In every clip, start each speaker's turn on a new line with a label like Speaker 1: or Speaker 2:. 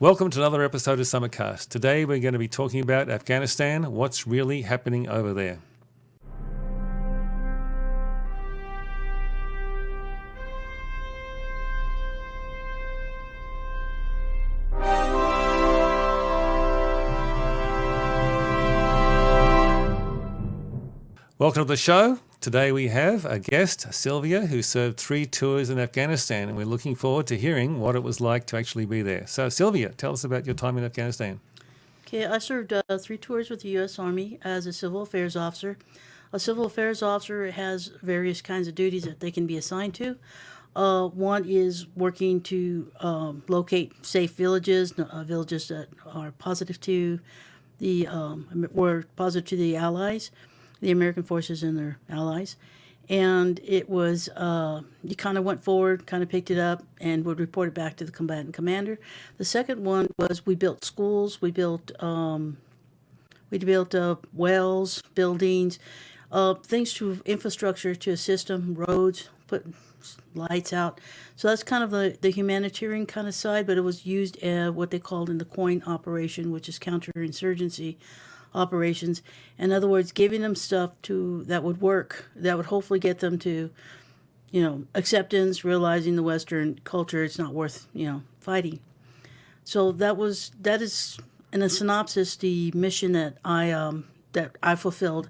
Speaker 1: Welcome to another episode of SummitCast. Today we're going to be talking about Afghanistan, what's really happening over there. Welcome to the show. Today we have a guest, Sylvia, who served 3 tours in Afghanistan, and we're looking forward to hearing what it was like to actually be there. So, Sylvia, tell us about your time in Afghanistan.
Speaker 2: Okay, I served 3 tours with the U.S. Army as a civil affairs officer. A civil affairs officer has various kinds of duties that they can be assigned to. One is working to locate safe villages, villages that are positive to were positive to the allies, the American forces and their allies. And it was, you kind of went forward, kind of picked it up, and would report it back to the combatant commander. The second one was we built schools, we built wells, buildings, things to infrastructure to assist them, roads, put lights out. So that's kind of the humanitarian kind of side, but it was used what they called in the COIN operation, which is counterinsurgency operations. In other words, giving them stuff that would work, that would hopefully get them to, acceptance, realizing the Western culture, it's not worth, fighting. So that is in a synopsis the mission that I fulfilled.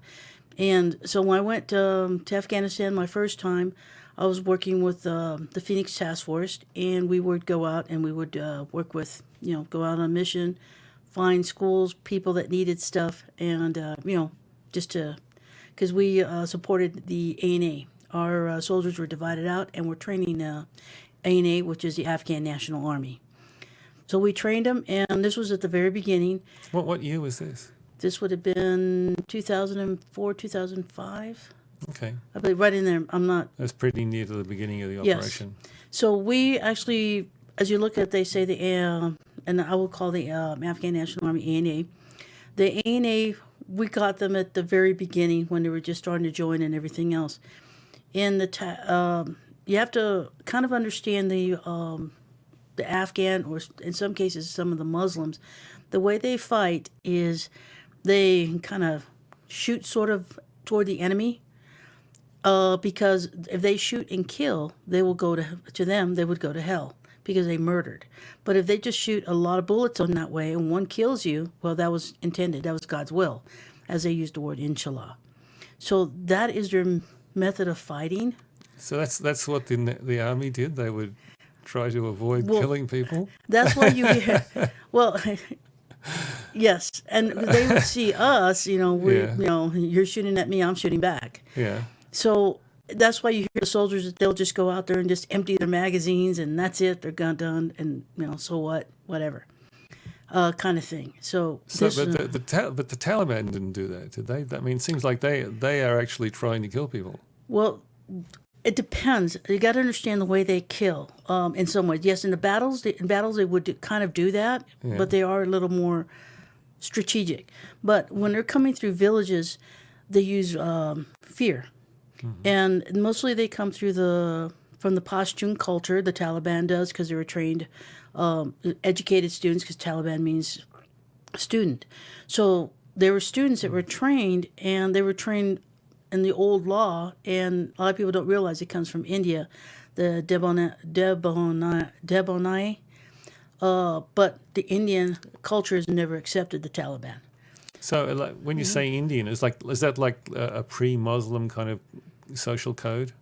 Speaker 2: And so when I went to Afghanistan my first time, I was working with the Phoenix Task Force, and we would go out and we would work with, go out on a mission, find schools, people that needed stuff, and, just to, because we supported the ANA. Our soldiers were divided out, and we're training ANA, which is the Afghan National Army. So we trained them, and this was at the very beginning.
Speaker 1: What year was this?
Speaker 2: This would have been 2004, 2005.
Speaker 1: Okay.
Speaker 2: I believe right in there. I'm not...
Speaker 1: That's pretty near to the beginning of the operation.
Speaker 2: Yes. So we actually, as you look at, they say and I will call the Afghan National Army ANA. The ANA, we got them at the very beginning when they were just starting to join and everything else. And you have to kind of understand the Afghan, or in some cases some of the Muslims. The way they fight is they kind of shoot sort of toward the enemy. Because if they shoot and kill, they will go they would go to hell because they murdered. But if they just shoot a lot of bullets on that way and one kills you, well, that was intended. That was God's will, as they used the word inshallah. So that is their method of fighting.
Speaker 1: So that's what the army did? They would try to avoid killing people?
Speaker 2: That's why you hear... Well... Yes, and they would see us, you're shooting at me, I'm shooting back.
Speaker 1: Yeah.
Speaker 2: So that's why you hear the soldiers that they'll just go out there and just empty their magazines and that's it, they're done, and so what, whatever, kind of thing. But
Speaker 1: the Taliban didn't do that, did they? I mean, it seems like they are actually trying to kill people.
Speaker 2: Well, it depends. You got to understand the way they kill. In some ways, yes. In battles they would kind of do that, but they are a little more strategic. But when they're coming through villages, they use fear. Mm-hmm. And mostly they come through from the Pashtun culture, the Taliban does, because they were trained, educated students, because Taliban means student. So there were students that were trained, and they were trained in the old law, and a lot of people don't realize it comes from India, the Debonai. But the Indian culture has never accepted the Taliban.
Speaker 1: So, when you say Indian, is that like a pre-Muslim kind of social code?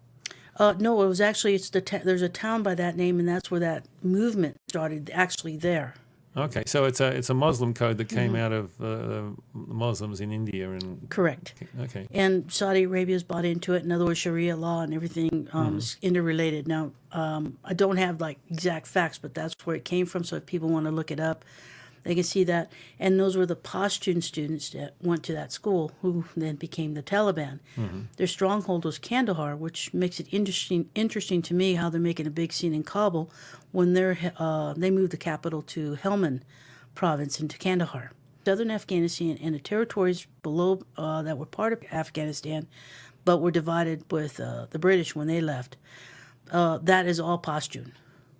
Speaker 2: No, it was actually there's a town by that name, and that's where that movement started. Actually, there.
Speaker 1: Okay, so it's a Muslim code that came out of the Muslims in India, and
Speaker 2: correct.
Speaker 1: Okay.
Speaker 2: And Saudi Arabia's bought into it. In other words, Sharia law and everything is interrelated. Now, I don't have exact facts, but that's where it came from. So if people want to look it up, they can see that. And those were the Pashtun students that went to that school, who then became the Taliban. Mm-hmm. Their stronghold was Kandahar, which makes it interesting to me how they're making a big scene in Kabul when they moved the capital to Helmand province into Kandahar. Southern Afghanistan and the territories below that were part of Afghanistan, but were divided with the British when they left. That is all Pashtun.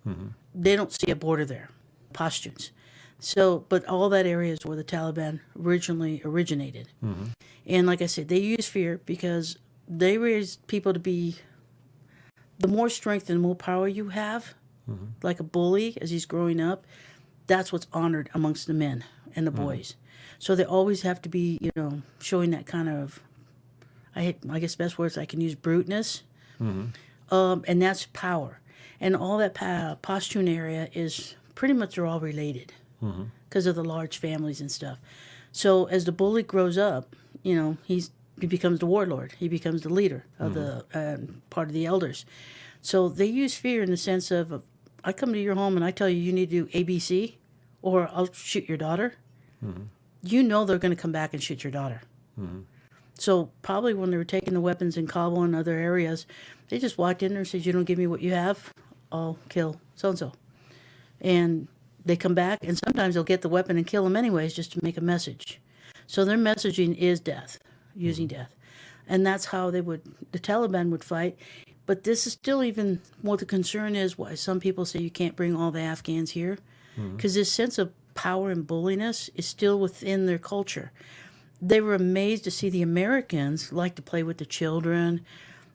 Speaker 2: Mm-hmm. They don't see a border there, Pashtuns. So, but all that area is where the Taliban originally originated. And like I said, they use fear because they raise people to be, the more strength and more power you have, like a bully as he's growing up, that's what's honored amongst the men and the boys. So they always have to be, showing that kind of, I guess best words I can use, bruteness. And that's power. And all that Pashtun area is pretty much, they're all related because of the large families and stuff. So as the bully grows up, he becomes the warlord. He becomes the leader of the part of the elders. So they use fear in the sense of, I come to your home and I tell you need to do ABC, or I'll shoot your daughter. They're going to come back and shoot your daughter. So probably when they were taking the weapons in Kabul and other areas, they just walked in there and said, you don't give me what you have, I'll kill so-and-so. And they come back, and sometimes they'll get the weapon and kill them anyways just to make a message. So their messaging is death, using death. And that's how the Taliban would fight. But this is still even what the concern is, why some people say you can't bring all the Afghans here. Because this sense of power and bulliness is still within their culture. They were amazed to see the Americans like to play with the children,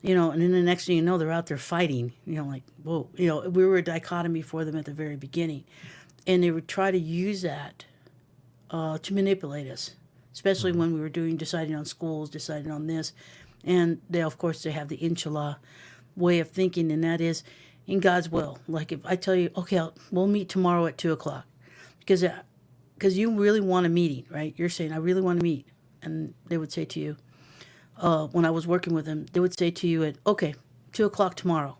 Speaker 2: and then the next thing you know, they're out there fighting, like, whoa, we were a dichotomy for them at the very beginning. And they would try to use that to manipulate us, especially when we were deciding on schools, deciding on this. And they have the inshallah way of thinking, and that is in God's will. Like if I tell you, okay, we'll meet tomorrow at 2:00, because you really want a meeting, right? You're saying, I really want to meet. And they would say to you, when I was working with them, they would say to you, 2:00 tomorrow.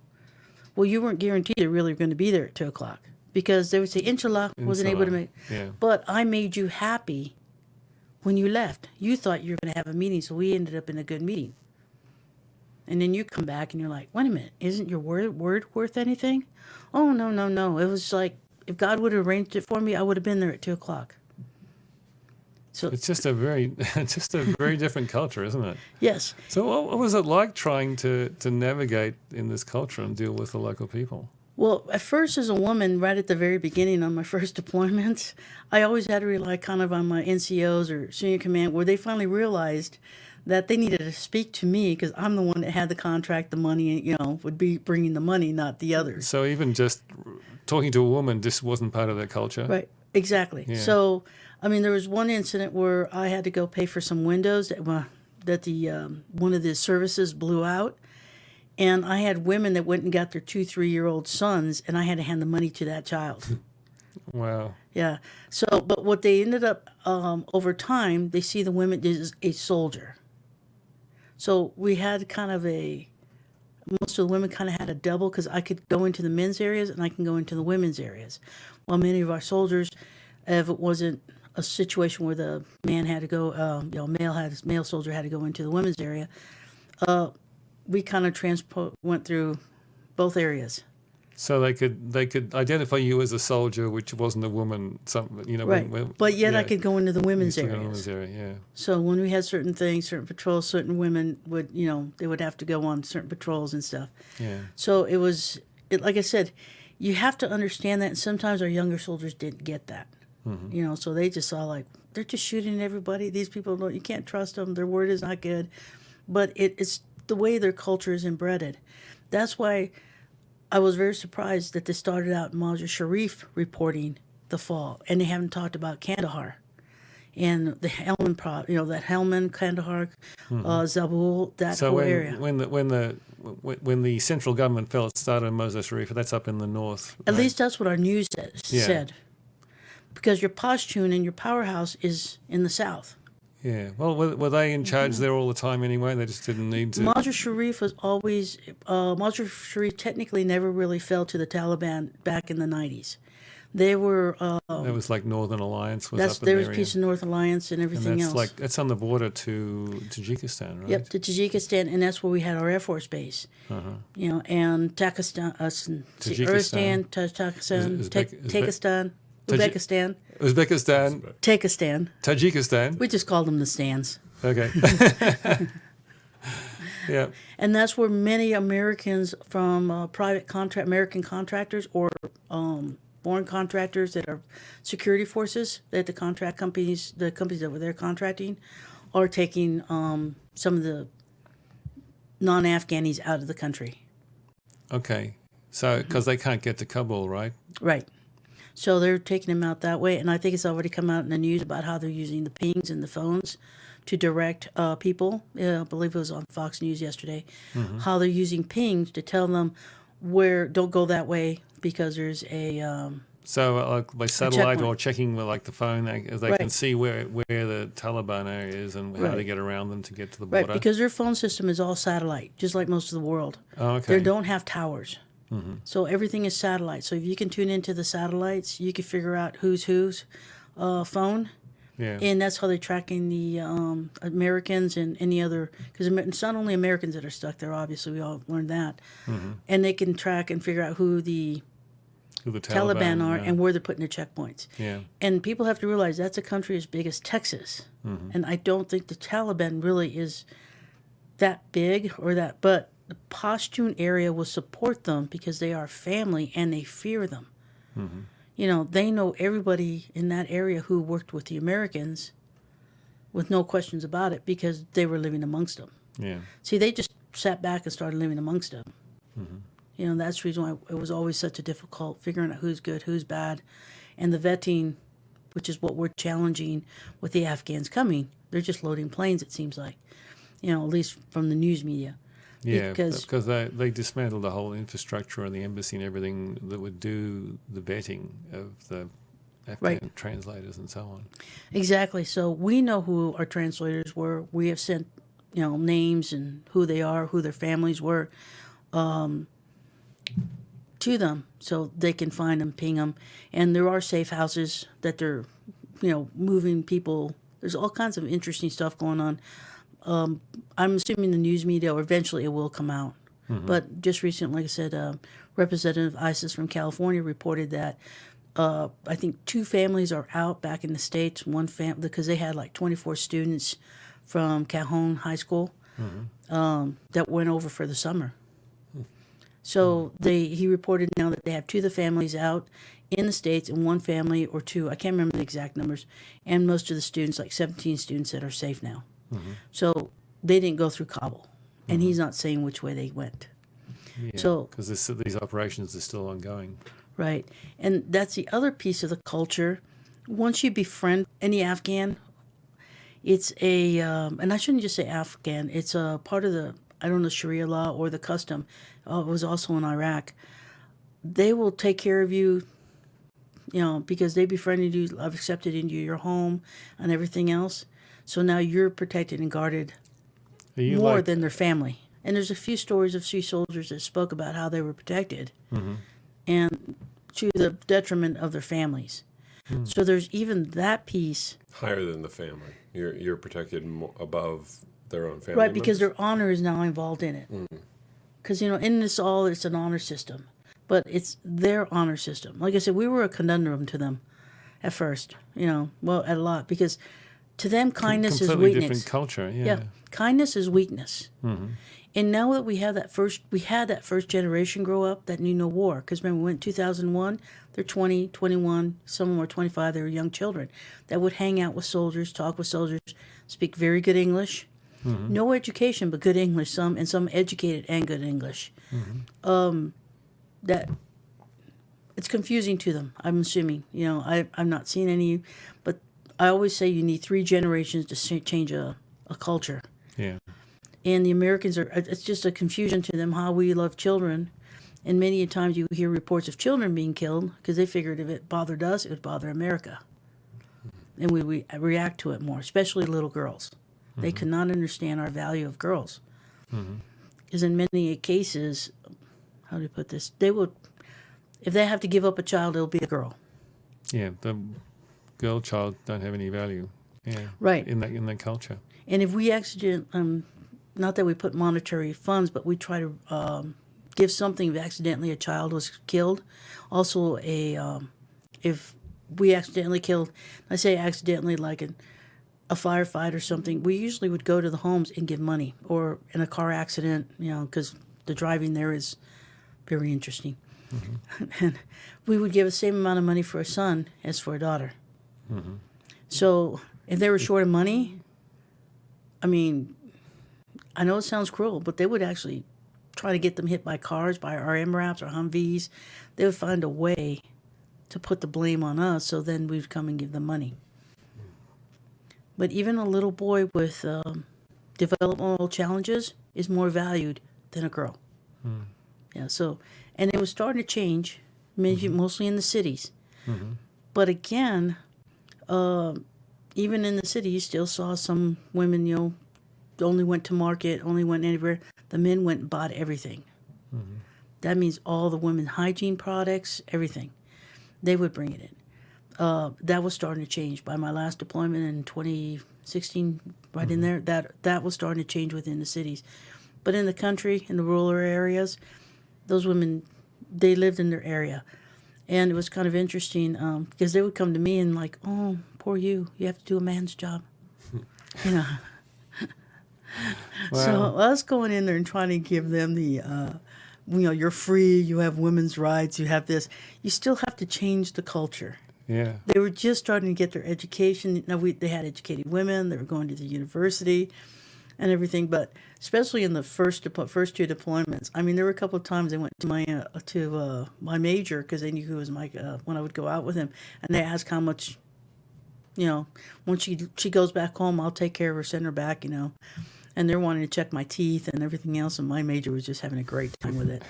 Speaker 2: Well, you weren't guaranteed they're really going to be there at 2:00, because they would say, inshallah, wasn't able to make.
Speaker 1: Yeah.
Speaker 2: But I made you happy when you left. You thought you were going to have a meeting, so we ended up in a good meeting. And then you come back and you're like, wait a minute, isn't your word worth anything? Oh, no. It was like, if God would have arranged it for me, I would have been there at 2:00. So
Speaker 1: it's just a very different culture, isn't it?
Speaker 2: Yes.
Speaker 1: So what was it like trying to navigate in this culture and deal with the local people?
Speaker 2: Well, at first, as a woman, right at the very beginning on my first deployments, I always had to rely kind of on my NCOs or senior command, where they finally realized that they needed to speak to me because I'm the one that had the contract, the money, would be bringing the money, not the others.
Speaker 1: So even just talking to a woman just wasn't part of their culture?
Speaker 2: Right, exactly.
Speaker 1: Yeah.
Speaker 2: So, there was one incident where I had to go pay for some windows that one of the services blew out. And I had women that went and got their 2-3-year-old sons, and I had to hand the money to that child.
Speaker 1: Wow.
Speaker 2: Yeah. So, but what they ended up, over time, they see the women as a soldier. So we had most of the women kind of had a double, because I could go into the men's areas and I can go into the women's areas. While many of our soldiers, if it wasn't a situation where the man had to go, male soldier had to go into the women's area, we kind of went through both areas.
Speaker 1: So they could identify you as a soldier, which wasn't a woman,
Speaker 2: Right. But yet I could go into the women's
Speaker 1: areas.
Speaker 2: areas.
Speaker 1: Yeah.
Speaker 2: So when we had certain things, certain patrols, certain women would, they would have to go on certain patrols and stuff.
Speaker 1: Yeah.
Speaker 2: So like I said, you have to understand that, and sometimes our younger soldiers didn't get that. So they just saw they're just shooting everybody. These people, you can't trust them. Their word is not good. But it's the way their culture is inbred. That's why I was very surprised that they started out in Mazar Sharif reporting the fall, and they haven't talked about Kandahar and the Helmand, that Helmand, Kandahar, Zabul, that whole area.
Speaker 1: When the central government fell, it started in Mazar Sharif. That's up in the north.
Speaker 2: At least that's what our news said. Because your Pashtun and your powerhouse is in the south.
Speaker 1: Yeah. Well, were they in charge there all the time anyway? They just didn't need to.
Speaker 2: Mazar Sharif was always. Mazar Sharif technically never really fell to the Taliban back in the 90s. They were.
Speaker 1: That was like Northern Alliance.
Speaker 2: There was Peace and North Alliance and everything else.
Speaker 1: That's on the border to Tajikistan, right?
Speaker 2: Yep, to Tajikistan, and that's where we had our Air Force base. And Takistan, Tajikistan, Uzbekistan.
Speaker 1: Tajikistan.
Speaker 2: We just called them the stands.
Speaker 1: Okay. Yeah.
Speaker 2: And that's where many Americans from American contractors or foreign contractors that are security forces, that the companies that were there contracting, are taking some of the non-Afghanis out of the country.
Speaker 1: Okay. So, because they can't get to Kabul, right?
Speaker 2: Right. So they're taking them out that way, and I think it's already come out in the news about how they're using the pings and the phones to direct people. I believe it was on Fox News yesterday, how they're using pings to tell them don't go that way because there's a...
Speaker 1: So, like by satellite
Speaker 2: checkpoint.
Speaker 1: or checking with like the phone, they
Speaker 2: Right.
Speaker 1: can see where the Taliban area is and how
Speaker 2: Right.
Speaker 1: to get around them to get to the border.
Speaker 2: Right, because their phone system is all satellite, just like most of the world.
Speaker 1: Oh, okay.
Speaker 2: They don't have towers. So everything is satellite. So if you can tune into the satellites, you can figure out who's phone.
Speaker 1: Yeah.
Speaker 2: And that's how they're tracking the Americans and any other, because it's not only Americans that are stuck there, obviously, we all learned that. And they can track and figure out who the Taliban are and where they're putting their checkpoints.
Speaker 1: Yeah.
Speaker 2: And people have to realize that's a country as big as Texas. And I don't think the Taliban really is that big but the Pashtun area will support them because they are family and they fear them. You know, they know everybody in that area who worked with the Americans with no questions about it because they were living amongst them.
Speaker 1: Yeah.
Speaker 2: See, they just sat back and started living amongst them. You know, that's the reason why it was always such a difficult figuring out who's good, who's bad. And the vetting, which is what we're challenging with the Afghans coming, they're just loading planes, it seems like, you know, at least from the news media.
Speaker 1: Yeah,
Speaker 2: Because
Speaker 1: they dismantled the whole infrastructure and the embassy and everything that would do the vetting of the Afghan translators and so on.
Speaker 2: Exactly. So we know who our translators were. We have sent, you know, names and who they are, who their families were, to them so they can find them, ping them. And there are safe houses that they're, you know, moving people. There's all kinds of interesting stuff going on. I'm assuming the news media, or eventually it will come out. But just recently, like I said, Representative Isis from California reported that I think 2 families are out back in the States. One family, because they had like 24 students from Cajon High School that went over for the summer. So he reported now that they have 2 of the families out in the States and 1 family or 2, I can't remember the exact numbers, and most of the students, like 17 students that are safe now. So they didn't go through Kabul, and he's not saying which way they went.
Speaker 1: Yeah,
Speaker 2: So
Speaker 1: because these operations are still ongoing.
Speaker 2: right, and that's the other piece of the culture. Once you befriend any Afghan, it's and I shouldn't just say Afghan. It's a part of the, I don't know, Sharia law or the custom. It was also in Iraq. They will take care of you, you know, because they befriended you, have accepted into your home and everything else. So now you're protected and guarded more than their family. And there's a few stories of sea soldiers that spoke about how they were protected and to the detriment of their families. So there's even that piece.
Speaker 3: Higher than the family. You're protected above their own family
Speaker 2: Right, because
Speaker 3: members?
Speaker 2: their honor is now involved in it. Because, you know, in this all, it's an honor system. But it's their honor system. Like I said, we were a conundrum to them at first, you know, well, at a lot. Because to them, kindness is
Speaker 1: Completely
Speaker 2: weakness.
Speaker 1: different culture, yeah.
Speaker 2: Yeah, kindness is weakness. And now that we had that first generation grow up that knew no war. Because remember, we went 2001, they're 20, 21, some of them were 25, they were young children that would hang out with soldiers, talk with soldiers, speak very good English. No education, but good English, some educated and good English. That it's confusing to them, I'm assuming. You know, I'm not seeing any, but I always say you need 3 generations to change a culture.
Speaker 1: Yeah.
Speaker 2: And the Americans it's just a confusion to them how we love children. And many times you hear reports of children being killed because they figured if it bothered us, it would bother America. And we react to it more, especially little girls. They could not understand our value of girls. Because in many cases, how do you put this? They would, if they have to give up a child, it'll be a girl.
Speaker 1: Yeah, the girl child don't have any value. Yeah.
Speaker 2: Right.
Speaker 1: In that culture.
Speaker 2: And if we not that we put monetary funds, but we try to give something if accidentally a child was killed. Also, if we accidentally killed, I say accidentally like a firefight or something, we usually would go to the homes and give money. Or in a car accident, you know, because the driving there is very interesting. And we would give the same amount of money for a son as for a daughter. So if they were short of money, I mean, I know it sounds cruel, but they would actually try to get them hit by cars, by our MRAPs or Humvees. They would find a way to put the blame on us, so then we'd come and give them money. But even a little boy with developmental challenges is more valued than a girl. Yeah, so, and it was starting to change, mostly in the cities. But again, even in the city, you still saw some women, only went to market, only went anywhere. The men went and bought everything. That means all the women hygiene products, everything. They would bring it in. That was starting to change. By my last deployment in 2016, right in there, that was starting to change within the cities. But in the country, in the rural areas, those women, they lived in their area. And it was kind of interesting because they would come to me and like, oh, poor you have to do a man's job.
Speaker 1: Wow.
Speaker 2: So us going in there and trying to give them the, you're free, you have women's rights, you have this. You still have to change the culture.
Speaker 1: Yeah.
Speaker 2: They were just starting to get their education. Now they had educated women. They were going to the university and everything. But especially in the first two deployments, I mean, there were a couple of times they went to my major because they knew who was my when I would go out with him, and they asked how much. When she goes back home, I'll take care of her, send her back. And they're wanting to check my teeth and everything else, and my major was just having a great time with it.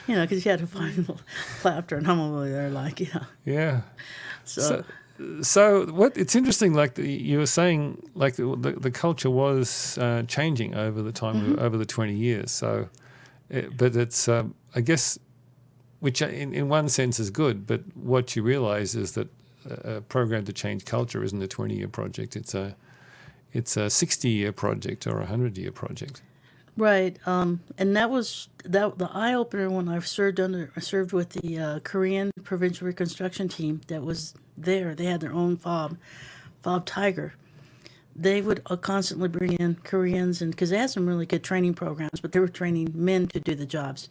Speaker 2: Because you had to find a little laughter, and I'm over there like,
Speaker 1: Yeah.
Speaker 2: So
Speaker 1: what it's interesting, like you were saying, like the culture was changing over the time, over the 20 years. So, but it's I guess, which in one sense is good, but what you realise is that a program to change culture isn't a 20-year project. It's a 60-year project or a 100-year project.
Speaker 2: Right, and that was the eye opener when I served with the Korean Provincial Reconstruction Team that was there. They had their own fob Tiger. They would constantly bring in Koreans, and because they had some really good training programs, but they were training men to do the jobs.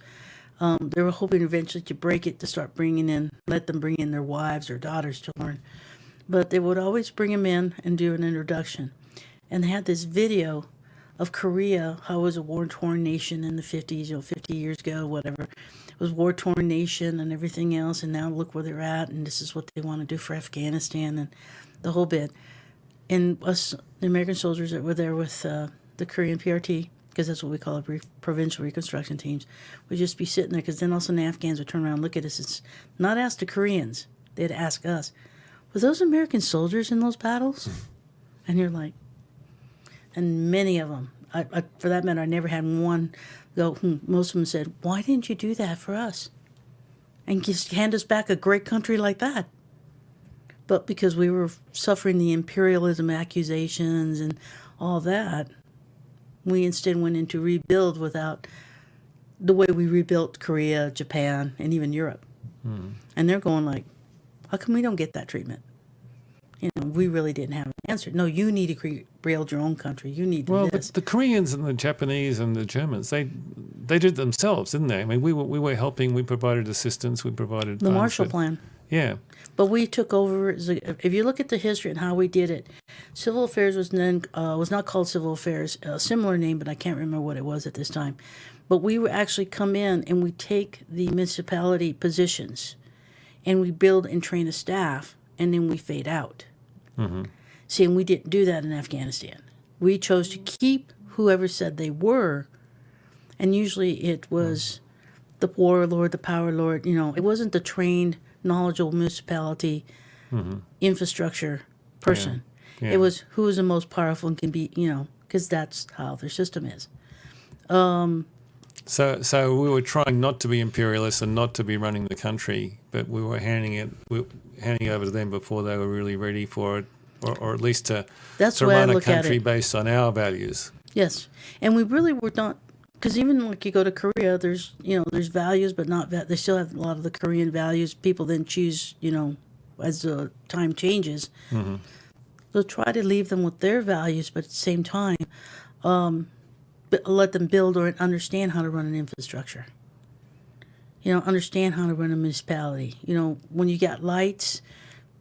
Speaker 2: They were hoping eventually to break it, to start let them bring in their wives or daughters to learn. But they would always bring them in and do an introduction. And they had this video of Korea, how it was a war-torn nation in the 50s, 50 years ago, whatever. It was war-torn nation and everything else, and now look where they're at, and this is what they want to do for Afghanistan and the whole bit. And us, the American soldiers that were there with the Korean PRT, because that's what we call it, provincial reconstruction teams, would just be sitting there, because then all of a sudden the Afghans would turn around and look at us and not ask the Koreans, they'd ask us, were those American soldiers in those battles? And you're like, and many of them, I, for that matter, I never had one go, most of them said, why didn't you do that for us? And just hand us back a great country like that. But because we were suffering the imperialism accusations and all that, we instead went into rebuild without the way we rebuilt Korea, Japan, and even Europe. And they're going like, how come we don't get that treatment? We really didn't have an answer. No, you need to rebuild your own country. You need
Speaker 1: Well,
Speaker 2: this.
Speaker 1: the Koreans and the Japanese and the Germans, they did it themselves, didn't they? I mean, we were helping. We provided assistance. We provided
Speaker 2: The
Speaker 1: funds
Speaker 2: Marshall Plan.
Speaker 1: Yeah.
Speaker 2: But we took over. If you look at the history and how we did it, civil affairs was not called civil affairs. A similar name, but I can't remember what it was at this time. But we would actually come in and we take the municipality positions, and we build and train a staff, and then we fade out. See, and we didn't do that in Afghanistan. We chose to keep whoever said they were, and usually it was the warlord, the power lord. It wasn't the trained, knowledgeable municipality infrastructure person.
Speaker 1: Yeah.
Speaker 2: It was who is the most powerful and can be, because that's how their system is.
Speaker 1: So we were trying not to be imperialists and not to be running the country, but we were handing over to them before they were really ready for it, or at least to run a country based on our values.
Speaker 2: Yes, and we really were not, because even like you go to Korea, there's values, but not that they still have a lot of the Korean values. People then choose, as the time changes, they'll try to leave them with their values, but at the same time, let them build or understand how to run an infrastructure. understand how to run a municipality. When you got lights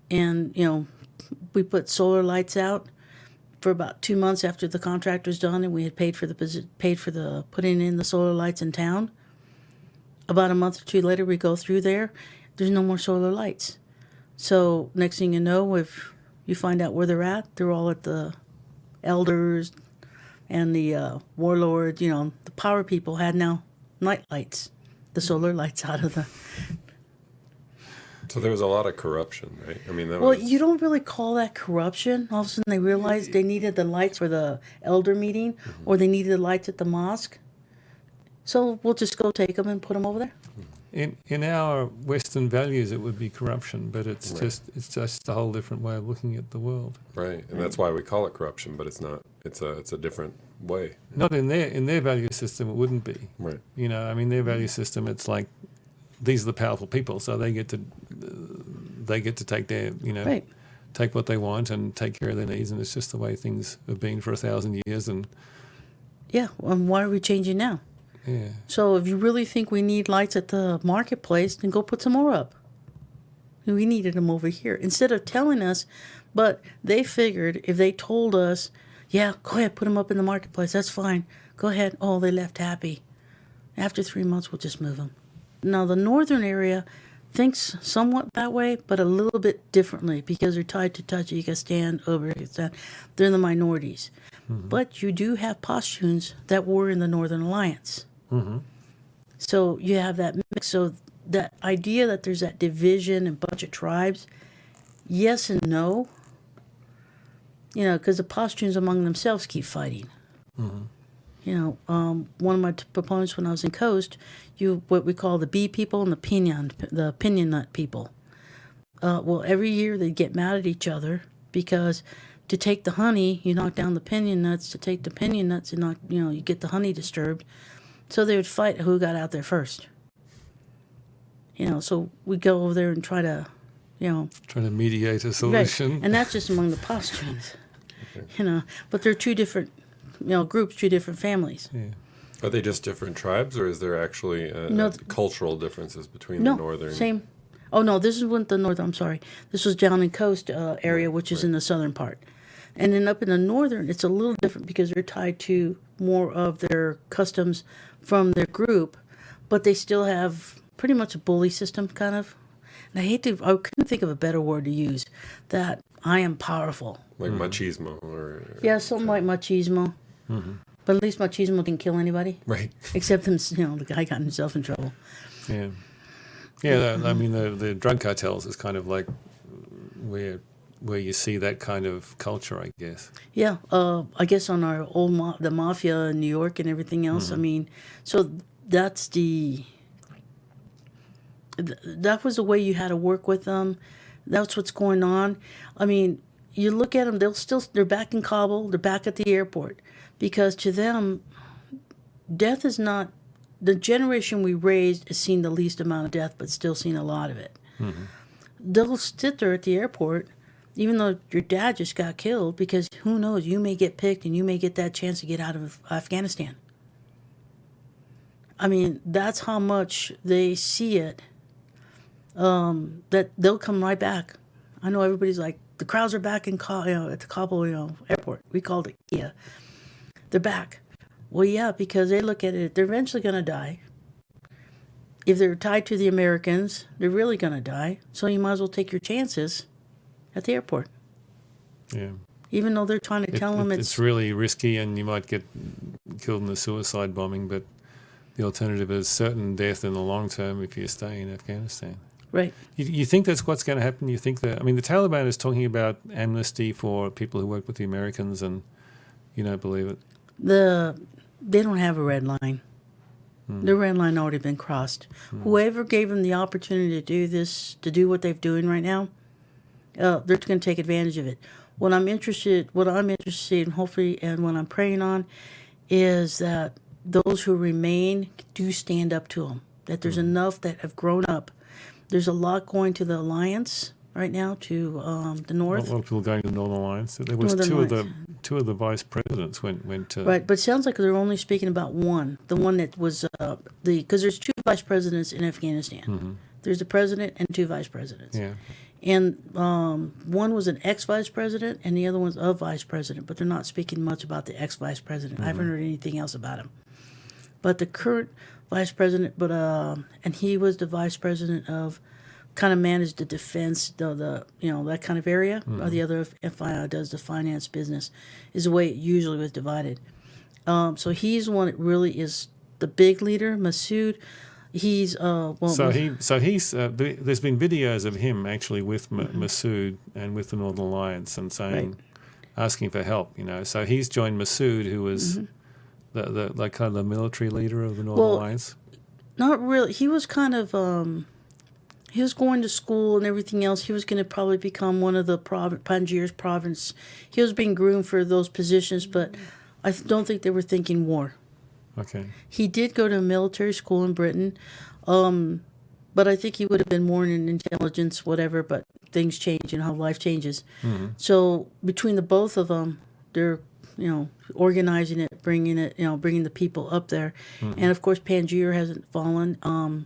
Speaker 2: and, we put solar lights out for about 2 months after the contract was done and we had paid for the putting in the solar lights in town. About a month or two later, we go through there's no more solar lights. So next thing you know, if you find out where they're at, they're all at the elders and the warlords, the power people had now night lights, the solar lights out of the...
Speaker 3: So there was a lot of corruption, right? I mean,
Speaker 2: you don't really call that corruption. All of a sudden they realized they needed the lights for the elder meeting, or they needed the lights at the mosque. So we'll just go take them and put them over there.
Speaker 1: In our Western values, it would be corruption, but it's just a whole different way of looking at the world.
Speaker 3: Right, and that's why we call it corruption, but it's not. It's a different way.
Speaker 1: Not in their value system, it wouldn't be.
Speaker 3: Right.
Speaker 1: Their value system, it's like these are the powerful people, so they get to take their
Speaker 2: Right.
Speaker 1: take what they want and take care of their needs, and it's just the way things have been for 1,000 years. And
Speaker 2: yeah, and why are we changing now?
Speaker 1: yeah.
Speaker 2: So if you really think we need lights at the marketplace, then go put some more up. We needed them over here. Instead of telling us, but they figured if they told us, yeah, go ahead, put them up in the marketplace, that's fine. Go ahead. Oh, they left happy. After 3 months, we'll just move them. Now, the northern area thinks somewhat that way, but a little bit differently because they're tied to Tajikistan, Uzbekistan. They're the minorities. Mm-hmm. But you do have Pashtuns that were in the Northern Alliance. Mm-hmm. So you have that mix. So that idea that there's that division and bunch of tribes, yes and no. Because the Pashtuns among themselves keep fighting. Mm-hmm. One of my proponents when I was in Coast, what we call the bee people and the pinion nut people. Well, every year they get mad at each other because to take the honey, you knock down the pinion nuts. To take the pinion nuts, you get the honey disturbed. So they would fight who got out there first. So we go over there and try to
Speaker 1: mediate a solution.
Speaker 2: Right. And that's just among the Pashtuns. Okay. But they're two different, groups, two different families.
Speaker 1: Yeah.
Speaker 3: Are they just different tribes, or is there actually cultural differences between the northern?
Speaker 2: Same. Oh no, this isn't the northern. I'm sorry. This was down in Coast area, which is in the southern part. And then up in the northern, it's a little different because they're tied to more of their customs from their group, but they still have pretty much a bully system, kind of. And I couldn't think of a better word to use, that I am powerful.
Speaker 3: Like machismo, or
Speaker 2: yeah, something like machismo. Mm-hmm. But at least machismo didn't kill anybody.
Speaker 3: Right.
Speaker 2: Except the guy got himself in trouble.
Speaker 1: Yeah. Yeah, I mean, the drug cartels is kind of like where you see that kind of culture, I guess. Yeah,
Speaker 2: I guess on our old the mafia in New York and everything else. Mm-hmm. I mean, so that's that was the way you had to work with them. That's what's going on. I mean, you look at them; they're back in Kabul. They're back at the airport because to them, death is not. The generation we raised has seen the least amount of death, but still seen a lot of it. Mm-hmm. They'll sit there at the airport, even though your dad just got killed, because who knows, you may get picked and you may get that chance to get out of Afghanistan. I mean, that's how much they see it, that they'll come right back. I know everybody's like, the crowds are back in at the Kabul airport. We called it Kia. They're back. Well, yeah, because they look at it, they're eventually going to die. If they're tied to the Americans, they're really going to die. So you might as well take your chances at the airport.
Speaker 1: Yeah.
Speaker 2: Even though they're trying to tell them
Speaker 1: it's really risky and you might get killed in a suicide bombing, but the alternative is certain death in the long term if you stay in Afghanistan.
Speaker 2: Right.
Speaker 1: You think that's what's going to happen? You think that, I mean, the Taliban is talking about amnesty for people who work with the Americans, and you don't believe it?
Speaker 2: They don't have a red line. The red line already been crossed. Whoever gave them the opportunity to do this, to do what they're doing right now, they're going to take advantage of it. What I'm interested in, hopefully, and what I'm praying on, is that those who remain do stand up to them. That there's enough that have grown up. There's a lot going to the alliance right now, to the north.
Speaker 1: A lot of people going to the Northern Alliance. There was
Speaker 2: Northern
Speaker 1: two
Speaker 2: Alliance.
Speaker 1: of two of the vice presidents went to...
Speaker 2: Right, but it sounds like they're only speaking about one. The one that was because there's two vice presidents in Afghanistan.
Speaker 1: Mm-hmm.
Speaker 2: There's the president and two vice presidents.
Speaker 1: Yeah.
Speaker 2: And one was an ex-vice president, and the other one's a vice president. But they're not speaking much about the ex-vice president. I haven't heard anything else about him. But the current vice president, and he was the vice president of, kind of managed the defense, the that kind of area. Or the other does the finance business, is the way it usually was divided. So he's the one that really is the big leader, Masood. He's there's been videos of him actually with Masood and with the Northern Alliance and saying, Right.
Speaker 1: asking for help. So he's joined Masood, who was the kind of the military leader of the Northern Alliance.
Speaker 2: Not really. He was kind of he was going to school and everything else. He was going to probably become one of the Panjshir's province. He was being groomed for those positions, but I don't think they were thinking war.
Speaker 1: Okay.
Speaker 2: He did go to a military school in Britain, but I think he would have been more in intelligence, whatever, but things change and how life changes.
Speaker 1: Mm-hmm.
Speaker 2: So between the both of them, they're, organizing it, bringing the people up there.
Speaker 1: Mm-hmm.
Speaker 2: And of course, Panjshir hasn't fallen, and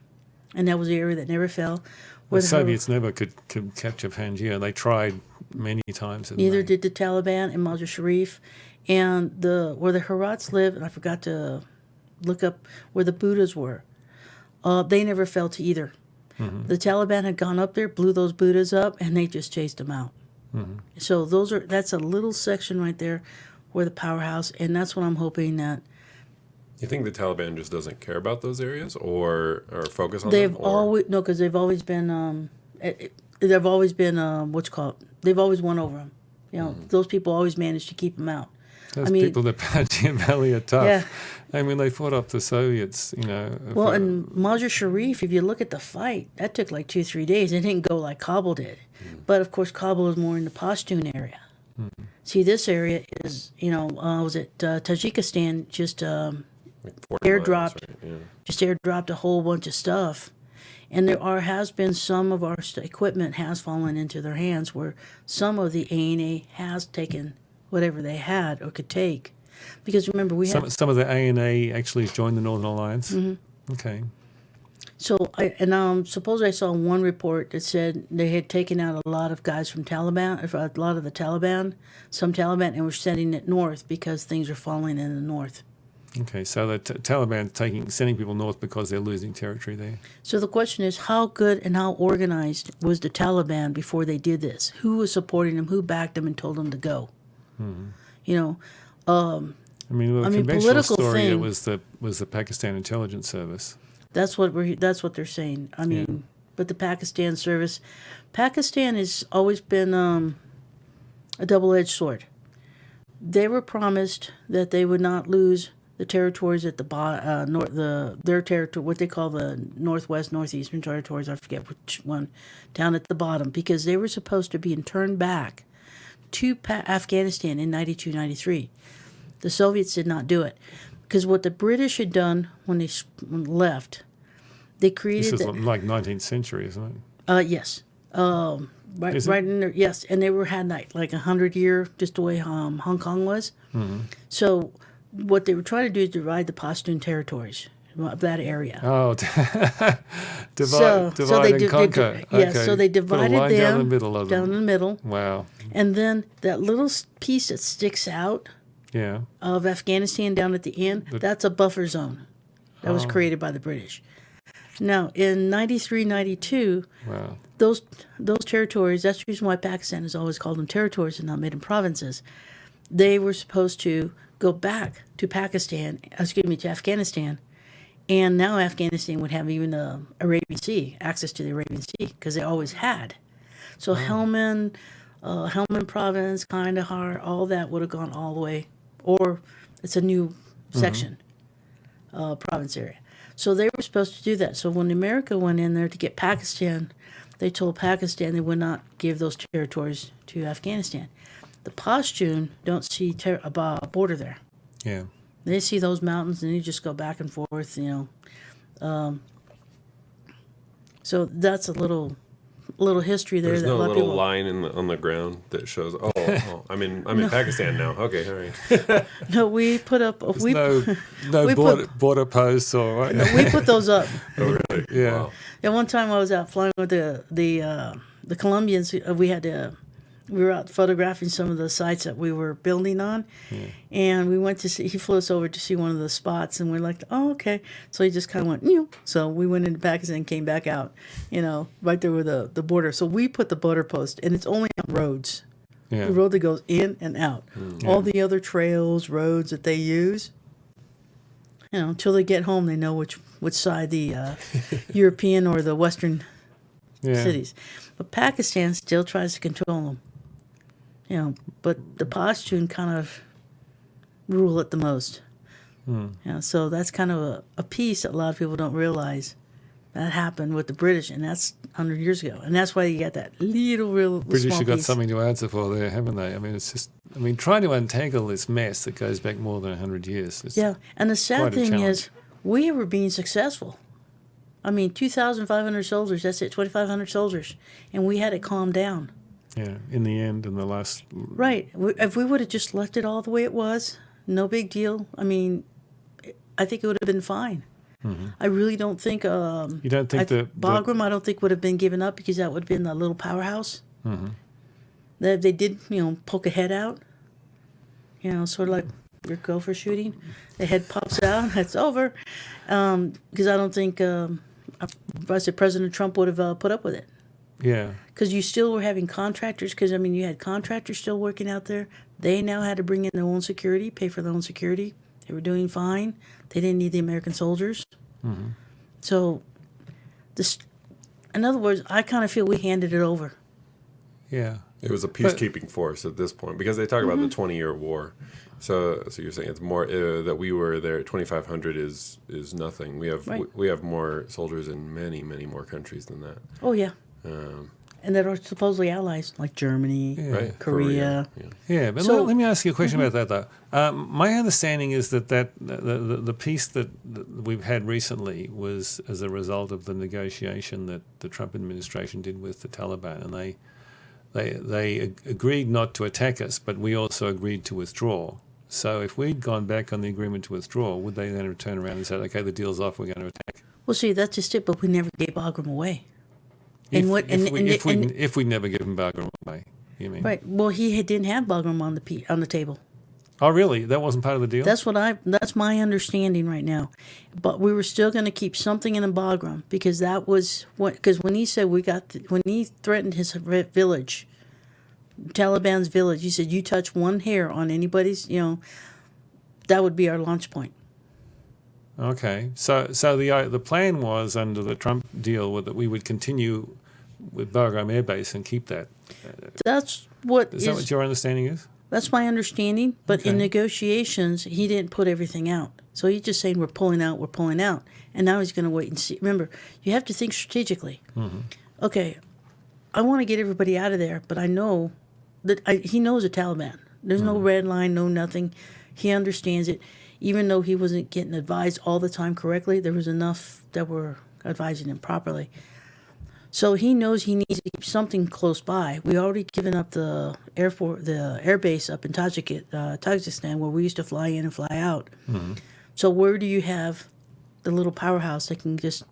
Speaker 2: that was the area that never fell.
Speaker 1: The Soviets never could capture Panjshir. They tried many times.
Speaker 2: Neither did the Taliban in Mazar Sharif. And where the Herats live, and I forgot to look up where the Buddhas were, they never fell to either. Mm-hmm. The Taliban had gone up there, blew those Buddhas up, and they just chased them out. Mm-hmm. So that's a little section right there where the powerhouse, and that's what I'm hoping that.
Speaker 3: You think the Taliban just doesn't care about those areas or focus on
Speaker 2: They've
Speaker 3: them?
Speaker 2: always no, because they've always been they've always been they've always won over them. Those people always manage to keep them out.
Speaker 1: Those people in the Panjshir Valley are tough.
Speaker 2: Yeah.
Speaker 1: I mean, they fought off the Soviets,
Speaker 2: Well, in Mazar Sharif, if you look at the fight, that took like 2-3 days. It didn't go like Kabul did. But, of course, Kabul is more in the Pashtun area. See, this area is, Tajikistan just airdropped, airdropped a whole bunch of stuff. And has been some of our equipment has fallen into their hands where some of the ANA has taken whatever they had or could take. Because remember, we had...
Speaker 1: Some of the ANA actually joined the Northern Alliance? Mm-hmm. Okay.
Speaker 2: So, suppose I saw one report that said they had taken out a lot of guys from Taliban, a lot of the Taliban, some Taliban, and were sending it north because things are falling in the north.
Speaker 1: Okay, so the Taliban sending people north because they're losing territory there.
Speaker 2: So the question is, how good and how organized was the Taliban before they did this? Who was supporting them? Who backed them and told them to go? Mm-hmm.
Speaker 1: The conventional story it was the Pakistan Intelligence Service.
Speaker 2: That's what they're saying. But the Pakistan service, Pakistan has always been a double-edged sword. They were promised that they would not lose the territories at their territory, what they call the northwest, northeastern territories. I forget which one, down at the bottom, because they were supposed to be turned back to Afghanistan in 92, 93. The Soviets did not do it. Because what the British had done when they left, they created...
Speaker 1: This is like 19th century, isn't it?
Speaker 2: Yes. Right in there, yes. And they had like 100-year, just the way Hong Kong was. Mm-hmm. So what they were trying to do is divide the Pashtun territories of that area.
Speaker 1: Oh, divide and conquer.
Speaker 2: So they divided them
Speaker 1: down the middle of them.
Speaker 2: Down the middle.
Speaker 1: Wow.
Speaker 2: And then that little piece that sticks out of Afghanistan down at the end, that's a buffer zone that was created by the British. Now, in 93, 92, those territories, that's the reason why Pakistan has always called them territories and not made them provinces. They were supposed to go back to Afghanistan, and now Afghanistan would have even the Arabian Sea, access to the Arabian Sea, because they always had. So Helmand province, Kandahar, all that would have gone all the way, or it's a new section, province area. So they were supposed to do that. So when America went in there to get Pakistan, they told Pakistan they would not give those territories to Afghanistan. The Pashtun don't see a border there.
Speaker 1: Yeah.
Speaker 2: They see those mountains and they just go back and forth, So that's a little little history there.
Speaker 3: There's
Speaker 2: that
Speaker 3: no
Speaker 2: a lot of
Speaker 3: little
Speaker 2: people,
Speaker 3: line on the ground that shows. I'm in Pakistan now. Okay, all right.
Speaker 2: No, we put up. We
Speaker 1: no border posts or right?
Speaker 2: no, we put those up.
Speaker 3: Oh, really?
Speaker 1: Yeah.
Speaker 3: Wow.
Speaker 2: And one time I was out flying with the Colombians. We were out photographing some of the sites that we were building on, and we went to see. He flew us over to see one of the spots, and we're like, "Oh, okay." So he just kind of went, So we went into Pakistan and came back out, right there with the border. So we put the border post, and it's only on roads.
Speaker 1: Yeah.
Speaker 2: The road that goes in and out. All the other trails, roads that they use, until they get home, they know which side the European or the Western cities. But Pakistan still tries to control them. But the Pashtun kind of rule it the most. So that's kind of a piece that a lot of people don't realize that happened with the British, and that's 100 years ago. And that's why you got that real
Speaker 1: British
Speaker 2: small
Speaker 1: have got
Speaker 2: piece.
Speaker 1: something to answer for there, haven't they? I mean, it's just, trying to untangle this mess that goes back more than 100 years.
Speaker 2: And the sad
Speaker 1: quite a
Speaker 2: thing
Speaker 1: challenge.
Speaker 2: is, we were being successful. 2,500 soldiers, that's it, 2,500 soldiers. And we had it calmed down.
Speaker 1: Yeah, in the end, in the last...
Speaker 2: Right. If we would have just left it all the way it was, no big deal. I think it would have been fine. I really don't think...
Speaker 1: You don't think that...
Speaker 2: Bagram, I don't think would have been given up because that would have been a little powerhouse. That they did, poke a head out. Sort of like your gopher shooting. The head pops out, that's over. Because I don't think... I said President Trump would have put up with it.
Speaker 1: Yeah.
Speaker 2: Because you still were having contractors, because, you had contractors still working out there. They now had to bring in their own security, pay for their own security. They were doing fine. They didn't need the American soldiers. So, in other words, I kind of feel we handed it over.
Speaker 1: Yeah.
Speaker 3: It was a peacekeeping force at this point because they talk about the 20-year war. So you're saying it's more that we were there. 2,500 is nothing. We have more soldiers in many more countries than that.
Speaker 2: Oh yeah. And that are supposedly allies like Germany, Korea.
Speaker 1: Yeah, but let me ask you a question about that though. My understanding is that the peace that we've had recently was as a result of the negotiation that the Trump administration did with the Taliban, and they agreed not to attack us, but we also agreed to withdraw. So if we'd gone back on the agreement to withdraw, would they then turn around and say, okay, the deal's off, we're going to attack?
Speaker 2: Well, see, that's just it, but we never gave Bagram away.
Speaker 1: If we never given Bagram away, you mean?
Speaker 2: Right. Well, he didn't have Bagram on the table.
Speaker 1: Oh, really? That wasn't part of the deal?
Speaker 2: That's my understanding right now. But we were still going to keep something in the Bagram because that was because when he said when he threatened his village, Taliban's village, he said, you touch one hair on anybody's, that would be our launch point.
Speaker 1: Okay. So the plan was under the Trump deal that we would continue with Bagram Air Base and keep that.
Speaker 2: That's what
Speaker 1: Is that what your understanding is?
Speaker 2: That's my understanding, but
Speaker 1: Okay.
Speaker 2: in negotiations, he didn't put everything out. So he's just saying, we're pulling out, and now he's going to wait and see. Remember, you have to think strategically. Okay, I want to get everybody out of there, but I know that he knows the Taliban. There's no red line, no nothing. He understands it. Even though he wasn't getting advised all the time correctly, there was enough that were advising him properly. So he knows he needs to keep something close by. We already given up the air base up in Tajikistan, where we used to fly in and fly out. So where do you have the little powerhouse that can just,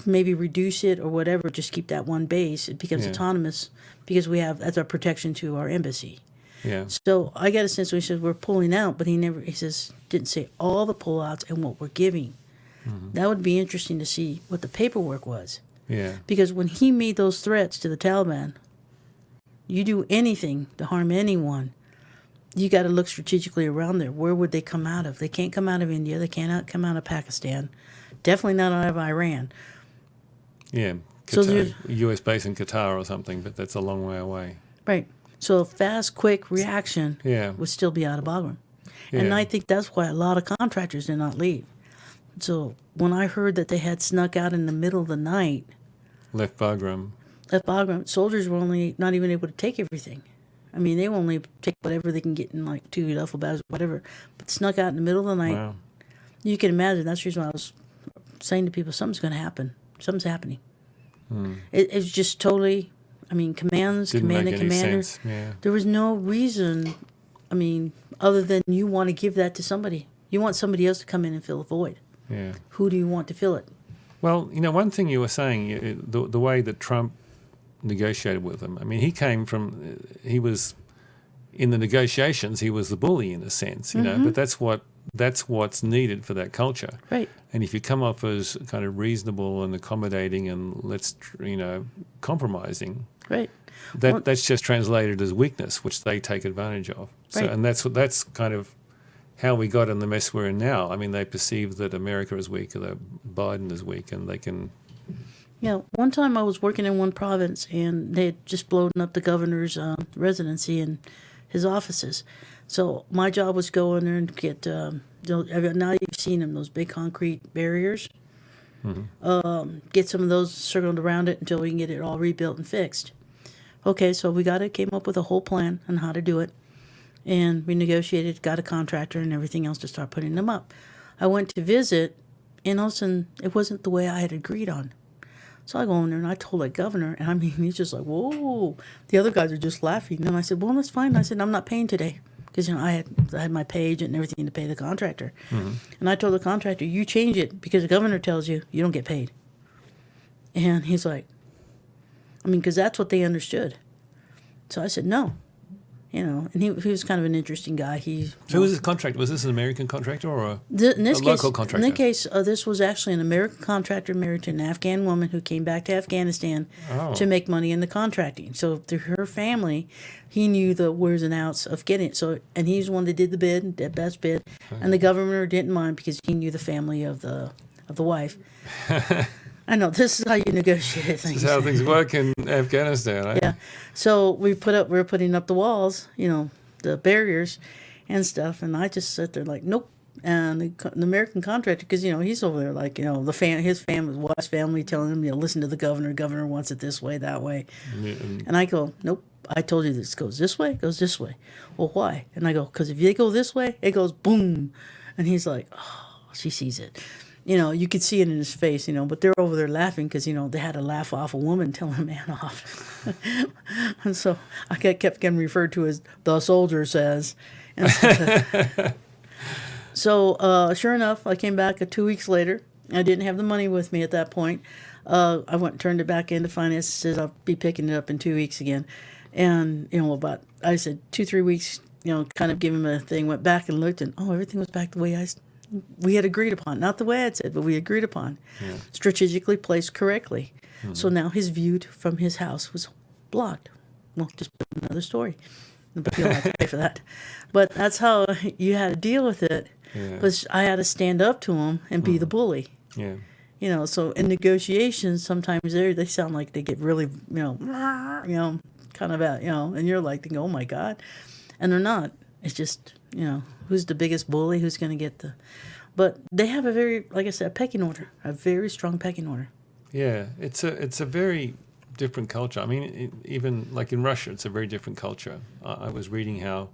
Speaker 2: maybe reduce it or whatever, just keep that one base? It becomes autonomous because that's our protection to our embassy.
Speaker 1: Yeah.
Speaker 2: So I got a sense when he says we're pulling out, but he didn't say all the pullouts and what we're giving. That would be interesting to see what the paperwork was.
Speaker 1: Yeah.
Speaker 2: Because when he made those threats to the Taliban, you do anything to harm anyone, you got to look strategically around there. Where would they come out of? They can't come out of India. They cannot come out of Pakistan. Definitely not out of Iran.
Speaker 1: Yeah.
Speaker 2: So
Speaker 1: Qatar, U.S. base in Qatar or something, but that's a long way away.
Speaker 2: Right. So a fast, quick reaction would still be out of Bagram. And
Speaker 1: Yeah.
Speaker 2: I think that's why a lot of contractors did not leave. So when I heard that they had snuck out in the middle of the night,
Speaker 1: Left Bagram.
Speaker 2: soldiers were only not even able to take everything. I mean, they only take whatever they can get in, like 2 duffel bags or whatever, but snuck out in the middle of the night.
Speaker 1: Wow.
Speaker 2: You can imagine. That's the reason why I was saying to people, something's going to happen. Something's happening. It's just totally, I mean, commands,
Speaker 1: Didn't
Speaker 2: command
Speaker 1: make
Speaker 2: and
Speaker 1: any
Speaker 2: commander.
Speaker 1: sense. Yeah.
Speaker 2: There was no reason, I mean, other than you want to give that to somebody. You want somebody else to come in and fill the void.
Speaker 1: Yeah.
Speaker 2: Who do you want to fill it?
Speaker 1: Well, one thing you were saying, the way that Trump negotiated with them. I mean, he was in the negotiations. He was the bully in a sense, But that's what's needed for that culture.
Speaker 2: Right.
Speaker 1: And if you come off as kind of reasonable and accommodating and compromising,
Speaker 2: Right.
Speaker 1: That's just translated as weakness, which they take advantage of. So,
Speaker 2: Right.
Speaker 1: and that's kind of how we got in the mess we're in now. I mean, they perceive that America is weak or that Biden is weak, and they can.
Speaker 2: Yeah, one time I was working in one province, and they had just blown up the governor's residency and his offices. So my job was go in there and get, now you've seen them, those big concrete barriers. Get some of those circled around it until we can get it all rebuilt and fixed. Okay, so came up with a whole plan on how to do it. And we negotiated, got a contractor and everything else to start putting them up. I went to visit, and all of a sudden, it wasn't the way I had agreed on. So I go in there and I told the governor, and I mean, he's just like, whoa. The other guys are just laughing. And I said, well, that's fine. I said, I'm not paying today. Because, I had my page and everything to pay the contractor. And I told the contractor, you change it because the governor tells you you don't get paid. And he's like, because that's what they understood. So I said, no. And he was kind of an interesting guy.
Speaker 1: Who was this contractor? Was this an American contractor or
Speaker 2: in this
Speaker 1: a
Speaker 2: case,
Speaker 1: local contractor?
Speaker 2: In this case, this was actually an American contractor married to an Afghan woman who came back to Afghanistan to make money in the contracting. So through her family, he knew the where's and outs of getting it. So, and he's the one that did the bid, the best bid, and the governor didn't mind because he knew the family of the wife. I know, this is how you negotiate things.
Speaker 1: This is how things work in Afghanistan. Eh?
Speaker 2: Yeah. So we're putting up the walls, the barriers and stuff, and I just sit there like, nope. And the American contractor, because, he's over there like, his wife's family telling him, listen to the governor. Governor wants it this way, that way. And I go, nope. I told you this goes this way, goes this way. Well, why? And I go, because if they go this way, it goes boom. And he's like, oh, she sees it. You could see it in his face, but they're over there laughing because, they had to laugh off a woman telling a man off. And so I kept getting referred to as the soldier says. And so sure enough, I came back 2 weeks later. I didn't have the money with me at that point. I went and turned it back into finance. Said I'll be picking it up in 2 weeks again. And, I said 2-3 weeks, kind of give him a thing, went back and looked, and, everything was back the way we had agreed upon. Not the way I'd said, but we agreed upon. Yeah. Strategically placed correctly. Mm-hmm. So now his view from his house was blocked. Well, just another story. But you don't have to pay for that. But that's how you had to deal with it. Yeah. But I had to stand up to him and be the bully. Yeah. So in negotiations, sometimes they sound like they get really, kind of out, and you're like thinking, oh my God. And they're not. It's just, who's the biggest bully, who's going to get the... But they have a very, like I said, a pecking order, a very strong pecking order.
Speaker 1: Yeah, it's a very different culture. I mean, even like in Russia, it's a very different culture. I was reading how,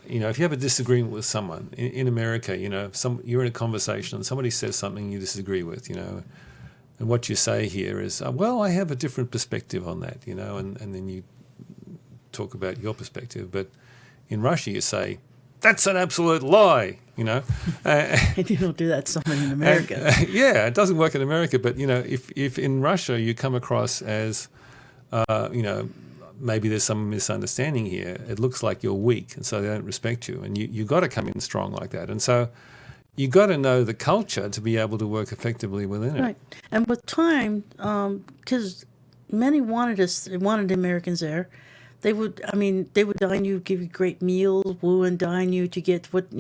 Speaker 1: if you have a disagreement with someone, in America, you're in a conversation and somebody says something you disagree with, and what you say here is, well, I have a different perspective on that, and then you talk about your perspective. But in Russia, you say, that's an absolute lie,
Speaker 2: And you don't do that to someone in America.
Speaker 1: Yeah, it doesn't work in America. But, if in Russia you come across as, maybe there's some misunderstanding here, it looks like you're weak, and so they don't respect you. And you got to come in strong like that. And so you got to know the culture to be able to work effectively within it.
Speaker 2: Right. And with time, because many wanted the Americans there, they would dine you, give you great meals, woo and dine you to get what,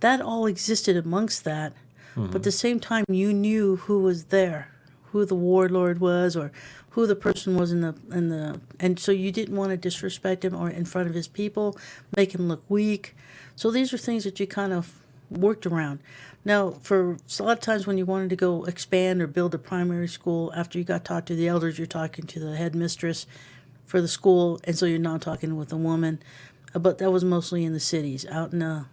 Speaker 2: that all existed amongst that. Mm-hmm. But at the same time, you knew who was there, who the warlord was, or who the person was and so you didn't want to disrespect him or in front of his people, make him look weak. So these are things that you kind of worked around. Now, for a lot of times when you wanted to go expand or build a primary school, after you got taught to the elders, you're talking to the headmistress for the school, and so you're not talking with a woman. But that was mostly in the cities, out in the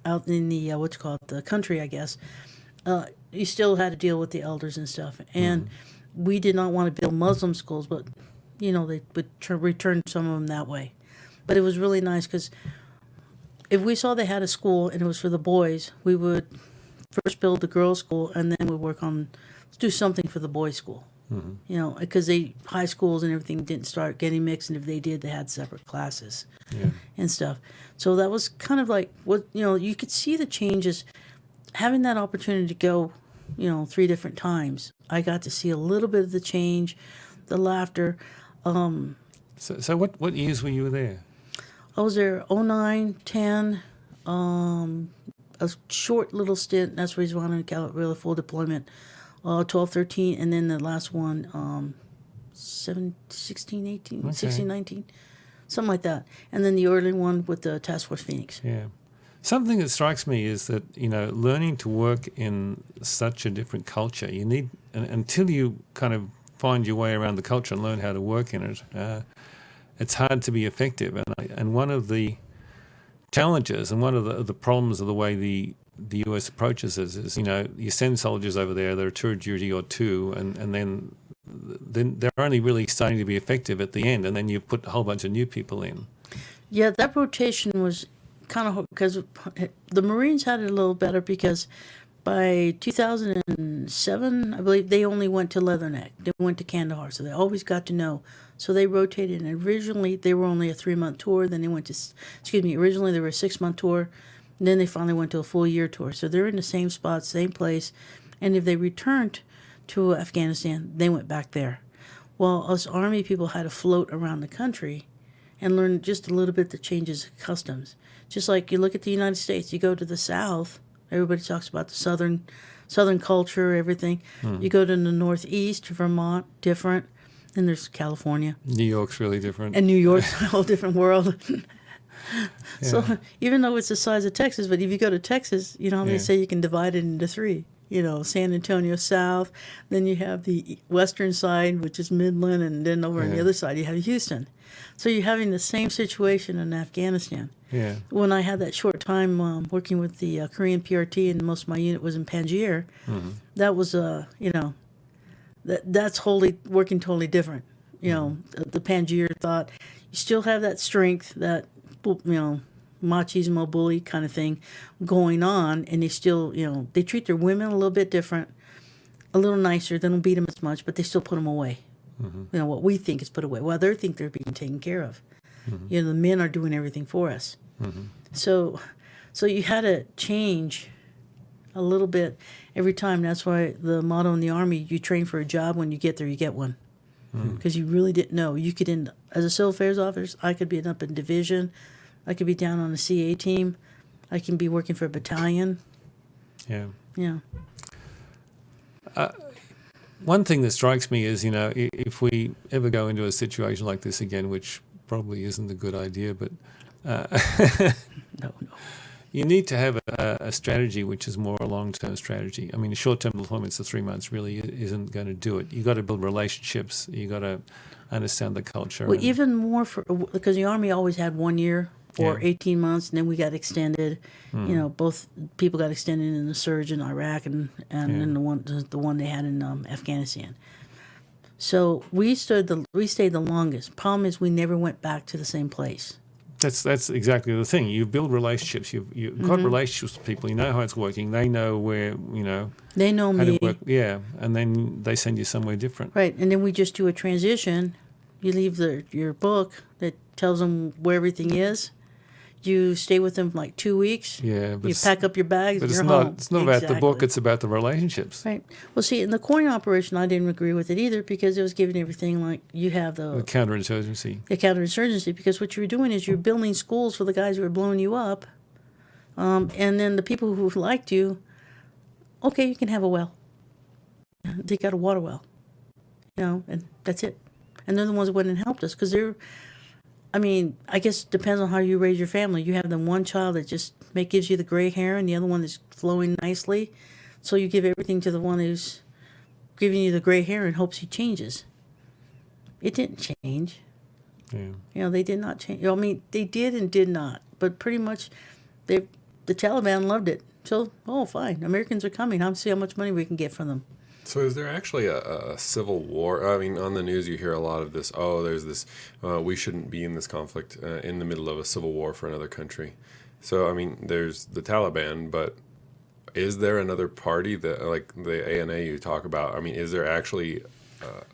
Speaker 2: the country, I guess. you still had to deal with the elders and stuff. And we did not want to build Muslim schools, but, they would return some of them that way. But it was really nice because if we saw they had a school and it was for the boys, we would first build the girls' school and then we'd work on, do something for the boys' school. Because high schools and everything didn't start getting mixed, and if they did, they had separate classes and stuff. So that was kind of like what, you could see the changes. Having that opportunity to go, 3 different times, I got to see a little bit of the change, the laughter.
Speaker 1: So what years were you there?
Speaker 2: I was there 09, 10, a short little stint. That's the reason why I wanted to get really full deployment. 12, 13, and then the last one, 16, 18, okay. 16, 19, something like that. And then the early one with the Task Force Phoenix.
Speaker 1: Yeah. Something that strikes me is that, learning to work in such a different culture, you need, until you kind of find your way around the culture and learn how to work in it, it's hard to be effective. And one of the challenges and one of the problems of the way the US approaches it is, you send soldiers over there, they're a tour of duty or 2, and then they're only really starting to be effective at the end, and then you put a whole bunch of new people in.
Speaker 2: Yeah, that rotation was kind of, because the Marines had it a little better because by 2007, I believe, they only went to Leatherneck. They went to Kandahar, so they always got to know. So they rotated, and originally they were only a 3-month tour, then they went to, originally they were a 6-month tour, and then they finally went to a full year tour. So they're in the same spot, same place, and if they returned to Afghanistan, they went back there. Well, us Army people had to float around the country and learn just a little bit the changes of customs. Just like you look at the United States, you go to the South, everybody talks about the Southern culture, everything. You go to the Northeast, Vermont, different. Then there's California.
Speaker 1: New York's really different.
Speaker 2: And New York's a whole different world. So even though it's the size of Texas, but if you go to Texas, they say you can divide it into 3. San Antonio South, then you have the western side, which is Midland, and then over on the other side you have Houston. So you're having the same situation in Afghanistan.
Speaker 1: Yeah.
Speaker 2: When I had that short time working with the Korean PRT, and most of my unit was in Panjshir, that was that's working totally different. The Panjshir thought you still have that strength, that machismo bully kind of thing going on, and they still, they treat their women a little bit different, a little nicer. They don't beat them as much, but they still put them away. What we think is put away. Well, they think they're being taken care of. The men are doing everything for us. So you had to change a little bit every time. That's why the motto in the Army, you train for a job, when you get there, you get one. Because you really didn't know. You could end, as a civil affairs officer, I could be up in division. I could be down on a CA team. I can be working for a battalion.
Speaker 1: Yeah.
Speaker 2: Yeah.
Speaker 1: One thing that strikes me is, if we ever go into a situation like this again, which probably isn't a good idea, but
Speaker 2: No.
Speaker 1: you need to have a strategy which is more a long-term strategy. I mean, a short-term deployments of 3 months really isn't going to do it. You've got to build relationships. You've got to understand the culture.
Speaker 2: Well, even more because the Army always had 1 year or 18 months, and then we got extended. Both people got extended in the surge in Iraq and then the one they had in Afghanistan. So we stayed the longest. Problem is, we never went back to the same place.
Speaker 1: That's exactly the thing. You build relationships. You've got relationships with people. You know how it's working. They know where,
Speaker 2: They know
Speaker 1: how
Speaker 2: me.
Speaker 1: to work. Yeah, and then they send you somewhere different.
Speaker 2: Right, and then we just do a transition. You leave your book that tells them where everything is. You stay with them for like 2 weeks.
Speaker 1: Yeah, but
Speaker 2: you pack up your bags.
Speaker 1: But
Speaker 2: you're
Speaker 1: it's
Speaker 2: home.
Speaker 1: It's not about the book. It's about the relationships.
Speaker 2: Right. Well, see, in the coin operation, I didn't agree with it either, because it was giving everything like you have
Speaker 1: The counterinsurgency.
Speaker 2: The counterinsurgency, because what you were doing is you're building schools for the guys who are blowing you up, and then the people who liked you, okay, you can have a well. They got a water well, and that's it. And they're the ones that went and helped us, because I guess it depends on how you raise your family. You have the one child that just gives you the gray hair, and the other one is flowing nicely. So you give everything to the one who's giving you the gray hair and hopes he changes. It didn't change.
Speaker 1: Yeah.
Speaker 2: They did not change. They did and did not. But pretty much, the Taliban loved it. So, fine, Americans are coming. I'll see how much money we can get from them.
Speaker 3: So is there actually a civil war? I mean, on the news you hear a lot of this, there's this, we shouldn't be in this conflict in the middle of a civil war for another country. So, I mean, there's the Taliban, but is there another party that, like the ANA you talk about? I mean, is there actually...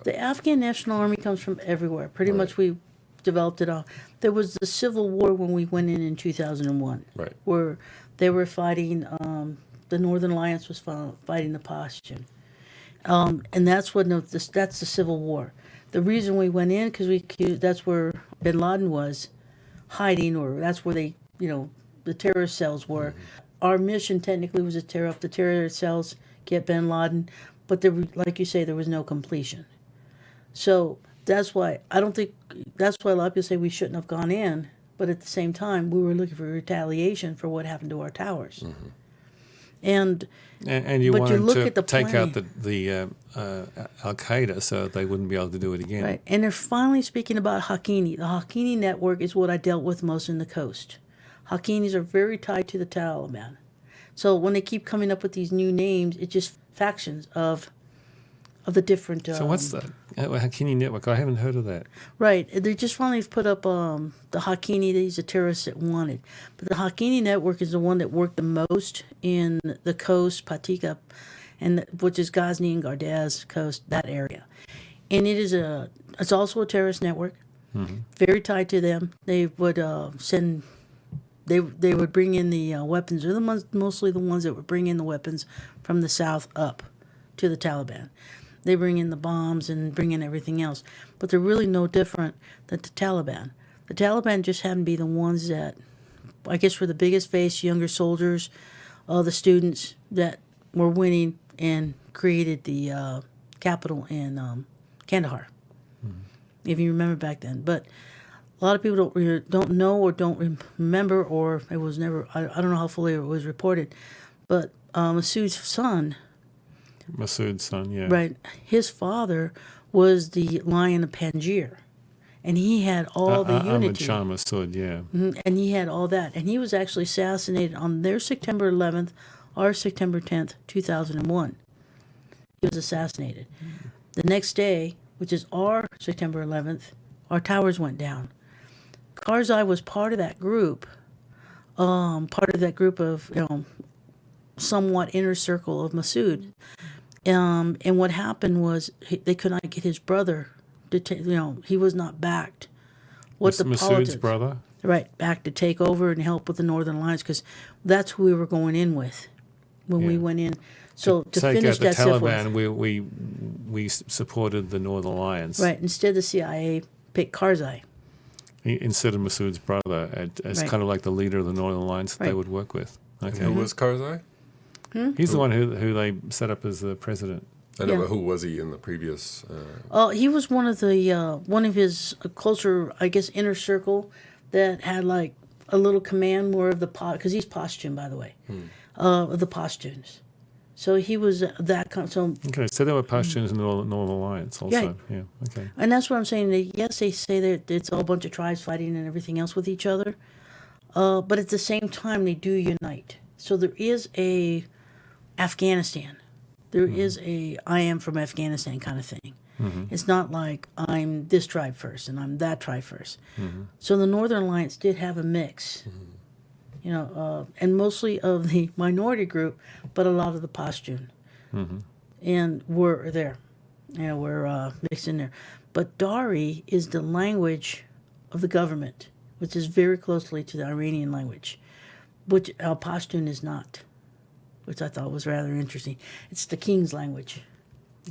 Speaker 2: The Afghan National Army comes from everywhere. Pretty much we developed it all. There was the Civil War when we went in 2001,
Speaker 3: Right.
Speaker 2: where they were fighting, the Northern Alliance was fighting the Pashtun. And that's that's the Civil War. The reason we went in, because that's where bin Laden was hiding, or that's where they, the terrorist cells were. Our mission technically was to tear up the terrorist cells, get bin Laden, but like you say, there was no completion. So that's why a lot of people say we shouldn't have gone in, but at the same time, we were looking for retaliation for what happened to our towers. Mm-hmm. And
Speaker 1: you
Speaker 2: but
Speaker 1: wanted
Speaker 2: you look
Speaker 1: to
Speaker 2: at the
Speaker 1: take
Speaker 2: planning.
Speaker 1: out the Al-Qaeda so they wouldn't be able to do it again.
Speaker 2: Right. And they're finally speaking about Haqqani. The Haqqani network is what I dealt with most in the coast. Haqqanis are very tied to the Taliban. So when they keep coming up with these new names, it's just factions of the different...
Speaker 1: So what's that? Haqqani network? I haven't heard of that.
Speaker 2: Right. They just finally put up the Haqqani. These are terrorists that wanted. But the Haqqani network is the one that worked the most in the coast, Patika, which is Ghazni and Gardez coast, that area. And it's also a terrorist network, very tied to them. They would they would bring in the weapons. They're mostly the ones that would bring in the weapons from the south up to the Taliban. They bring in the bombs and bring in everything else. But they're really no different than the Taliban. The Taliban just happened to be the ones that, I guess, were the biggest face, younger soldiers, the students that were winning and created the capital in Kandahar, if you remember back then. But a lot of people don't know or don't remember, or it was never, I don't know how fully it was reported, but Masood's son...
Speaker 1: Masood's son, yeah.
Speaker 2: Right. His father was the Lion of Panjshir, and he had all the unity.
Speaker 1: Ahmad Shah Masood, yeah.
Speaker 2: And he had all that. And he was actually assassinated on their September 11th, our September 10th, 2001. He was assassinated. The next day, which is our September 11th, our towers went down. Karzai was part of that group, of, somewhat inner circle of Masood. And what happened was they could not get his brother to he was not backed.
Speaker 1: Masood's brother?
Speaker 2: Right, back to take over and help with the Northern Alliance, because that's who we were going in with when we went in. So to finish that
Speaker 1: Take out the Taliban, we supported the Northern Alliance.
Speaker 2: Right, instead the CIA picked Karzai.
Speaker 1: Instead of Masood's brother, as kind of like the leader of the Northern Alliance that they would work with. Okay.
Speaker 3: Who was Karzai?
Speaker 1: He's the one who they set up as the president.
Speaker 3: I know, but who was he in the previous?
Speaker 2: He was one of his closer, I guess, inner circle that had like a little command more of the because he's Pashtun, by the way, of the Pashtuns. So he was that kind. So
Speaker 1: there were Pashtuns in the Northern Alliance also. Yeah. Okay. And
Speaker 2: that's what I'm saying. They say that it's all a bunch of tribes fighting and everything else with each other, but at the same time they do unite. So there is a Afghanistan. There is a I am from Afghanistan kind of thing. It's not like I'm this tribe first and I'm that tribe first. So the Northern Alliance did have a mix, and mostly of the minority group, but a lot of the Pashtun, and were there, were mixed in there. But Dari is the language of the government, which is very closely to the Iranian language, which Pashtun is not. Which I thought was rather interesting. It's the king's language.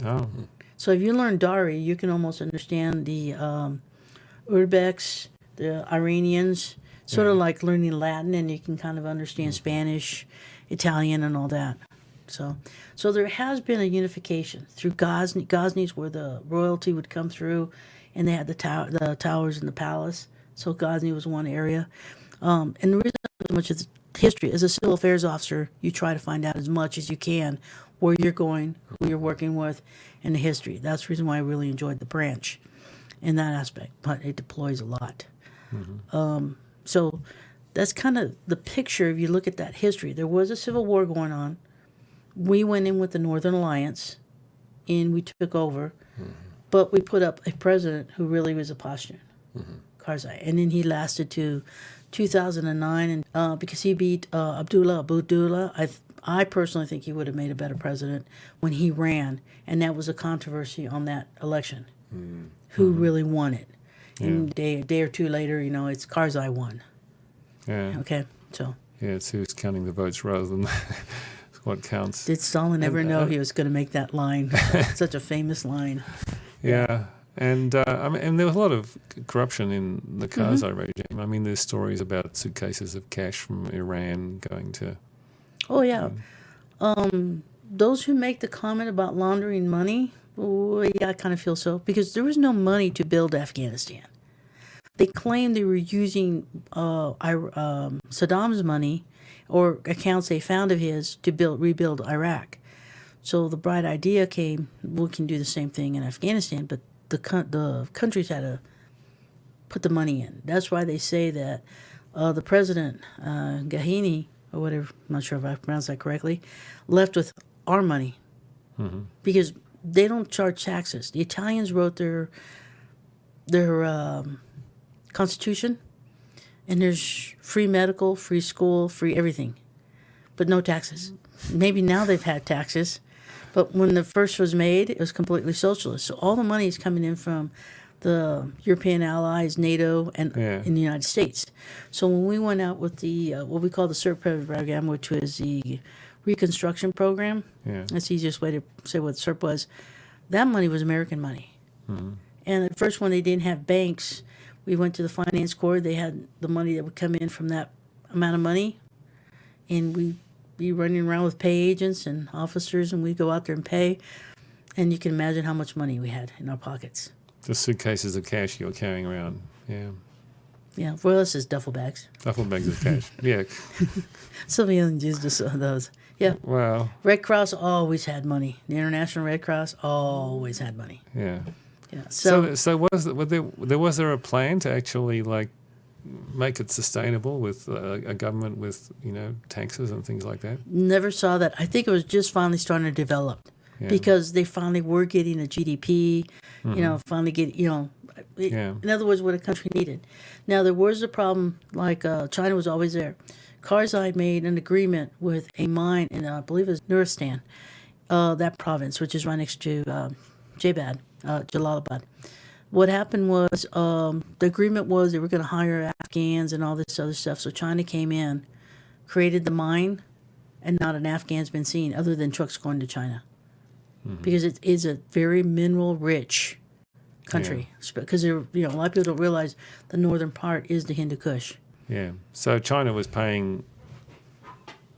Speaker 1: Oh.
Speaker 2: So if you learn Dari, you can almost understand the Uzbeks, the Iranians, sort of like learning Latin, and you can kind of understand Spanish, Italian, and all that. So there has been a unification through Ghazni. Ghazni's where the royalty would come through, and they had the towers in the palace. So Ghazni was one area. And the reason so much of the history, as a civil affairs officer, you try to find out as much as you can where you're going, who you're working with, and the history. That's the reason why I really enjoyed the branch in that aspect. But it deploys a lot. So that's kind of the picture. If you look at that history, there was a civil war going on. We went in with the Northern Alliance, and we took over. But we put up a president who really was a Pashtun, Karzai. And then he lasted to 2009, and because he beat Abdullah. I personally think he would have made a better president when he ran, and that was a controversy on that election. Who really won it? And a day or two later, it's Karzai won.
Speaker 1: Yeah.
Speaker 2: Okay, so.
Speaker 1: Yeah, it's who's counting the votes rather than what counts.
Speaker 2: Did Stalin ever know he was going to make that line? Such a famous line.
Speaker 1: Yeah. And and there was a lot of corruption in the Karzai regime. I mean, there's stories about suitcases of cash from Iran going to.
Speaker 2: Oh yeah, those who make the comment about laundering money, I kind of feel so, because there was no money to build Afghanistan. They claimed they were using Saddam's money or accounts they found of his to rebuild Iraq. So the bright idea came: we can do the same thing in Afghanistan, but the countries had to put the money in. That's why they say that the president, Gahini, or whatever, I'm not sure if I pronounced that correctly, left with our money. Because they don't charge taxes. The Italians wrote their constitution, and there's free medical, free school, free everything, but no taxes. Maybe now they've had taxes, but when the first was made, it was completely socialist. So all the money is coming in from the European allies, NATO, and in the United States. So when we went out with the what we call the SIRP program, which was the reconstruction program, that's the easiest way to say what SIRP was, that money was American money. And at first, when they didn't have banks, we went to the finance corps. They had the money that would come in from that amount of money, and we'd be running around with pay agents and officers, and we'd go out there and pay. And you can imagine how much money we had in our pockets.
Speaker 1: The suitcases of cash you were carrying around,
Speaker 2: Yeah, for us, it's duffel bags.
Speaker 1: Duffel bags of cash, yeah.
Speaker 2: Civilians used those. Yeah.
Speaker 1: Wow.
Speaker 2: Red Cross always had money. The International Red Cross always had money.
Speaker 1: Yeah.
Speaker 2: Yeah.
Speaker 1: So was there a plan to actually make it sustainable with a government with taxes and things like that?
Speaker 2: Never saw that. I think it was just finally starting to develop because they finally were getting a GDP. Finally get in other words, what a country needed. Now there was a problem. China was always there. Karzai made an agreement with a mine in I believe it was Nuristan, that province, which is right next to Jalalabad. What happened was the agreement was they were going to hire Afghans and all this other stuff. So China came in, created the mine, and not an Afghan's been seen other than trucks going to China. Because it is a very mineral-rich country. Because a lot of people don't realize the northern part is the Hindu Kush.
Speaker 1: Yeah. So China was paying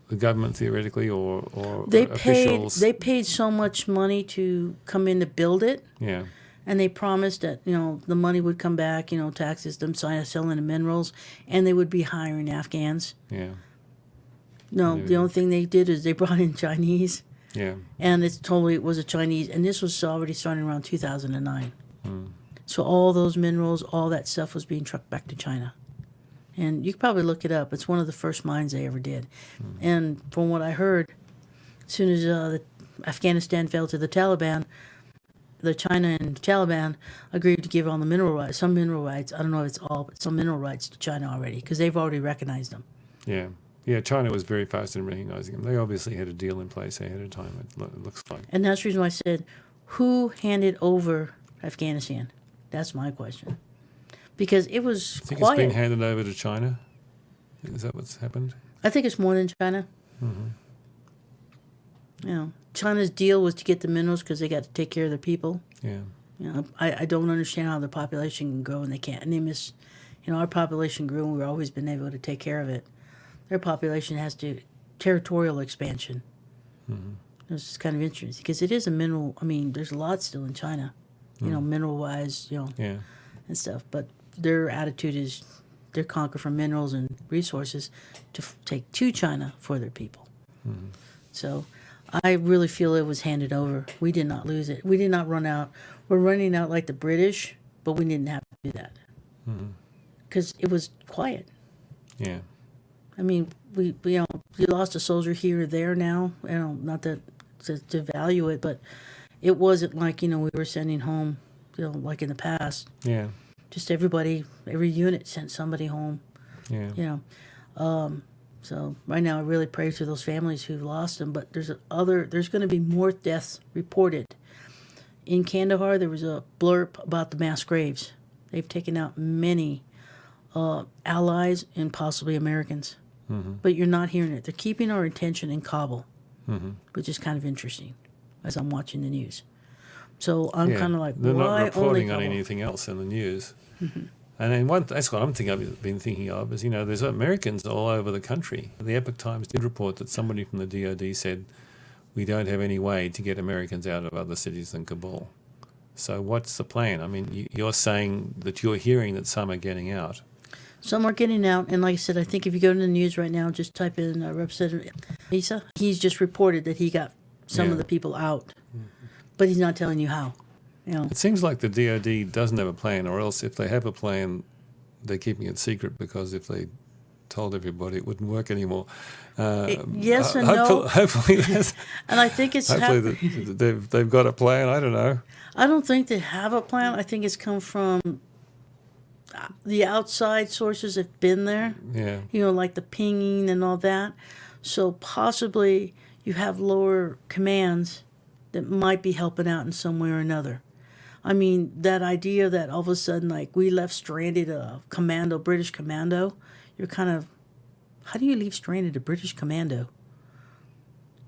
Speaker 1: the government theoretically, or
Speaker 2: they
Speaker 1: officials.
Speaker 2: They paid so much money to come in to build it.
Speaker 1: Yeah.
Speaker 2: And they promised that the money would come back, taxes, them selling the minerals, and they would be hiring Afghans.
Speaker 1: Yeah.
Speaker 2: No, the only thing they did is they brought in Chinese.
Speaker 1: Yeah.
Speaker 2: And it was a Chinese, and this was already starting around 2009. So all those minerals, all that stuff was being trucked back to China. And you could probably look it up. It's one of the first mines they ever did. And from what I heard, as soon as Afghanistan fell to the Taliban, the China and Taliban agreed to give all the mineral rights, some mineral rights, I don't know if it's all, but some mineral rights to China already, because they've already recognized them.
Speaker 1: Yeah. Yeah, China was very fast in recognizing them. They obviously had a deal in place ahead of time, it looks like.
Speaker 2: And that's the reason why I said, who handed over Afghanistan? That's my question. Because it was
Speaker 1: I think
Speaker 2: quiet.
Speaker 1: It's been handed over to China. Is that what's happened?
Speaker 2: I think it's more than China. China's deal was to get the minerals because they got to take care of their people.
Speaker 1: Yeah.
Speaker 2: I don't understand how the population can grow and they can't. And they miss, our population grew and we've always been able to take care of it. Their population has to territorial expansion. It's kind of interesting because it is a mineral. I mean, there's a lot still in China, mineral-wise,
Speaker 1: Yeah.
Speaker 2: and stuff. But their attitude is they're conquer for minerals and resources to take to China for their people. So I really feel it was handed over. We did not lose it. We did not run out. We're running out like the British, but we didn't have to do that because it was quiet.
Speaker 1: Yeah.
Speaker 2: I mean, we lost a soldier here or there now. Not that to value it, but it wasn't like, we were sending home, like in the past.
Speaker 1: Yeah.
Speaker 2: Just every unit sent somebody home.
Speaker 1: Yeah.
Speaker 2: So right now I really pray to those families who lost them, but there's going to be more deaths reported. In Kandahar, there was a blurb about the mass graves. They've taken out many allies and possibly Americans. Mm-hmm. But you're not hearing it. They're keeping our attention in Kabul, which is kind of interesting as I'm watching the news. So I'm kind of like,
Speaker 1: they're
Speaker 2: why
Speaker 1: not reporting
Speaker 2: only
Speaker 1: on
Speaker 2: Kabul?
Speaker 1: anything else in the news. Mm-hmm. And then that's what I've been thinking of is, there's Americans all over the country. The Epoch Times did report that somebody from the DoD said, we don't have any way to get Americans out of other cities than Kabul. So what's the plan? I mean, you're saying that you're hearing that some are getting out.
Speaker 2: Some are getting out, and like I said, I think if you go to the news right now, just type in Representative Isa. He's just reported that he got some of the people out, but he's not telling you how.
Speaker 1: It seems like the DoD doesn't have a plan, or else if they have a plan, they're keeping it secret because if they told everybody, it wouldn't work anymore.
Speaker 2: Yes and no.
Speaker 1: Hopefully,
Speaker 2: and I think it's
Speaker 1: they've got a plan. I don't know.
Speaker 2: I don't think they have a plan. I think it's come from the outside sources have been there.
Speaker 1: Yeah.
Speaker 2: Like the pinging and all that. So possibly you have lower commands that might be helping out in some way or another. I mean, that idea that all of a sudden, like, we left stranded a British commando, you're kind of, how do you leave stranded a British commando?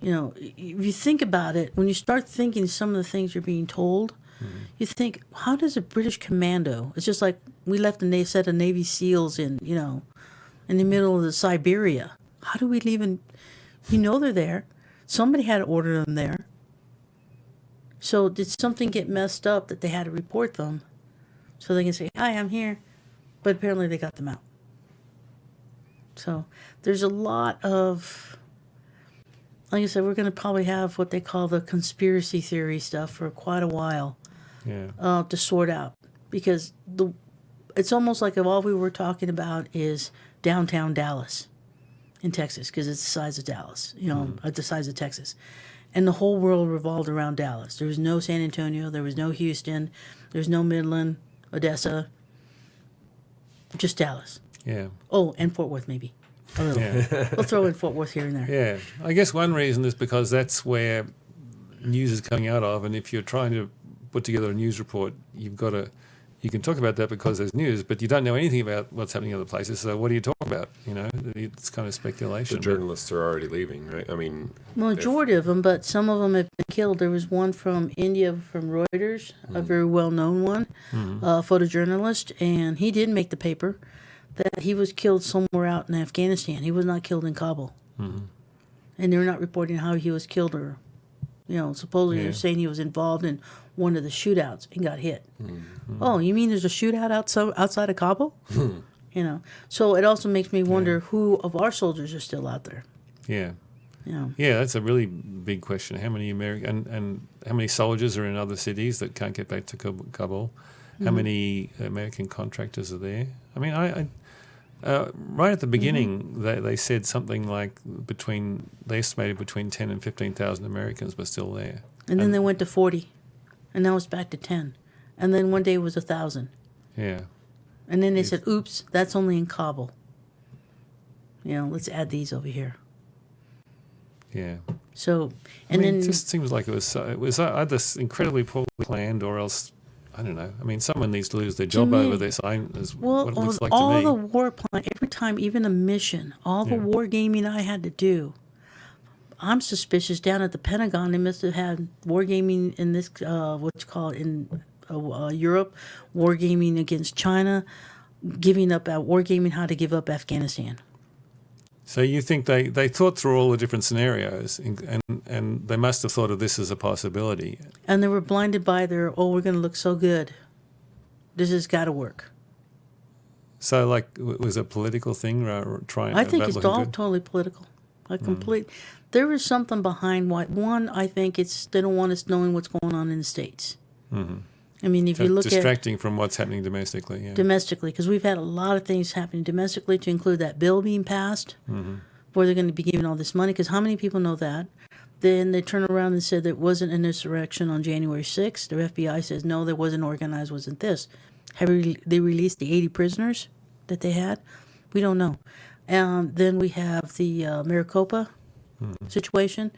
Speaker 2: If you think about it, when you start thinking some of the things you're being told, you think, how does a British commando, it's just like we left a set of Navy SEALs in the middle of the Siberia. How do we leave they're there. Somebody had to order them there. So did something get messed up that they had to report them so they can say, hi, I'm here? But apparently they got them out. So there's a lot of, like I said, we're going to probably have what they call the conspiracy theory stuff for quite a while to sort out. Because it's almost like if all we were talking about is downtown Dallas in Texas, because it's the size of Dallas, the size of Texas. And the whole world revolved around Dallas. There was no San Antonio. There was no Houston. There was no Midland, Odessa. Just Dallas.
Speaker 1: Yeah.
Speaker 2: Oh, and Fort Worth maybe. A little. Yeah. We'll throw in Fort Worth here and there.
Speaker 1: Yeah. I guess one reason is because that's where news is coming out of. And if you're trying to put together a news report, you can talk about that because there's news, but you don't know anything about what's happening in other places. So what do you talk about? It's kind of speculation.
Speaker 3: The journalists are already leaving, right? I mean,
Speaker 2: majority of them, but some of them have been killed. There was one from India, from Reuters, a very well-known one, photojournalist, and he did make the paper that he was killed somewhere out in Afghanistan. He was not killed in Kabul, and they're not reporting how he was killed or, supposedly they're saying he was involved in one of the shootouts and got hit. Oh, you mean there's a shootout outside of Kabul? So it also makes me wonder who of our soldiers are still out there.
Speaker 1: Yeah. Yeah, that's a really big question. How many American and how many soldiers are in other cities that can't get back to Kabul? How many American contractors are there? I mean, I right at the beginning, they said something like they estimated between 10 and 15,000 Americans were still there.
Speaker 2: And then they went to 40, and now it's back to 10. And then one day it was 1,000.
Speaker 1: Yeah.
Speaker 2: And then they said, oops, that's only in Kabul. Let's add these over here.
Speaker 1: Yeah.
Speaker 2: So,
Speaker 1: it just seems like it was either incredibly poorly planned or else, I don't know. I mean, someone needs to lose their job over this. Is what it looks like to me.
Speaker 2: All the war plan, every time, even a mission, all the war gaming I had to do, I'm suspicious down at the Pentagon they must have had war gaming in this, what's called in Europe, war gaming against China, giving up war gaming how to give up Afghanistan.
Speaker 1: So you think they thought through all the different scenarios and they must have thought of this as a possibility.
Speaker 2: And they were blinded by we're going to look so good. This has got to work.
Speaker 1: So was it a political thing?
Speaker 2: I think it's all totally political. There is something behind why. One, I think they don't want us knowing what's going on in the States. Mm-hmm. I mean, if you look
Speaker 1: distracting from what's happening domestically. Yeah.
Speaker 2: Domestically, because we've had a lot of things happening domestically, to include that bill being passed, where they're going to be giving all this money. Because how many people know that? Then they turn around and said there wasn't an insurrection on January 6th. The FBI says, no, there wasn't organized, wasn't this. Have they released the 80 prisoners that they had? We don't know. And then we have the Maricopa situation,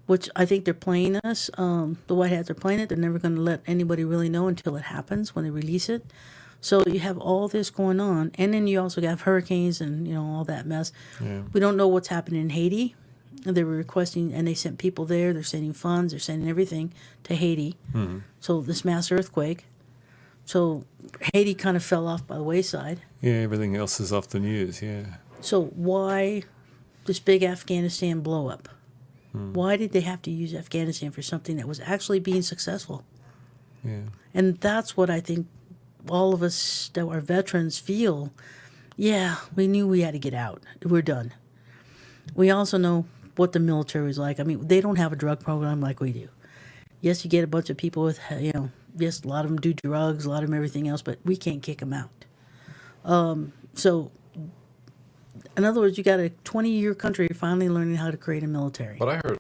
Speaker 2: which I think they're playing us. The White Hats are playing it. They're never going to let anybody really know until it happens, when they release it. So you have all this going on. And then you also have hurricanes and, all that mess. Yeah. We don't know what's happening in Haiti. They were requesting, and they sent people there. They're sending funds. They're sending everything to Haiti. So this mass earthquake. So Haiti kind of fell off by the wayside.
Speaker 1: Yeah, everything else is off the news, yeah.
Speaker 2: So why this big Afghanistan blow up? Why did they have to use Afghanistan for something that was actually being successful?
Speaker 1: Yeah.
Speaker 2: And that's what I think all of us that are veterans feel. Yeah, we knew we had to get out. We're done. We also know what the military is like. I mean, they don't have a drug program like we do. Yes, you get a bunch of people with, yes, a lot of them do drugs, a lot of them everything else, but we can't kick them out. So, in other words, you got a 20-year country finally learning how to create a military.
Speaker 3: But I heard,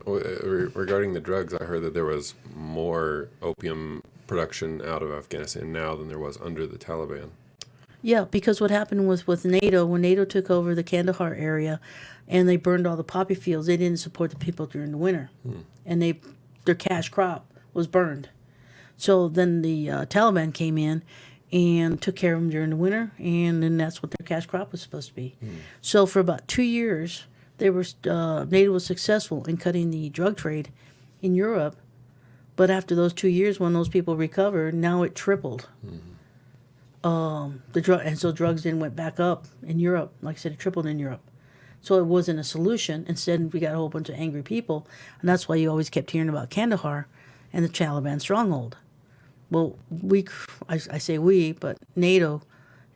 Speaker 3: regarding the drugs, I heard that there was more opium production out of Afghanistan now than there was under the Taliban.
Speaker 2: Yeah, because what happened was with NATO, when NATO took over the Kandahar area and they burned all the poppy fields, they didn't support the people during the winter. And their cash crop was burned. So then the Taliban came in and took care of them during the winter, and then that's what their cash crop was supposed to be. So for about 2 years, NATO was successful in cutting the drug trade in Europe. But after those 2 years, when those people recovered, now it tripled. And so drugs then went back up in Europe. Like I said, it tripled in Europe. So it wasn't a solution. Instead, we got a whole bunch of angry people, and that's why you always kept hearing about Kandahar and the Taliban stronghold. Well, I say we, but NATO,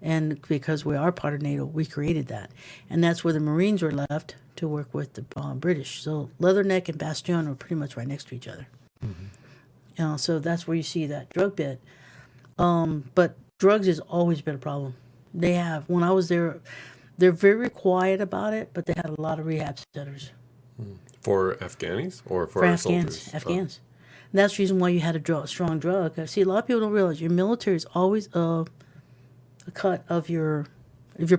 Speaker 2: and because we are part of NATO, we created that. And that's where the Marines were left to work with the British. So Leatherneck and Bastion were pretty much right next to each other. So that's where you see that drug bit. But drugs has always been a problem. They have. When I was there, they're very quiet about it, but they had a lot of rehab centers.
Speaker 3: For Afghanis or for our
Speaker 2: Afghans?
Speaker 3: soldiers?
Speaker 2: Afghans. And that's the reason why you had a strong drug. See, a lot of people don't realize your military is always a cut of your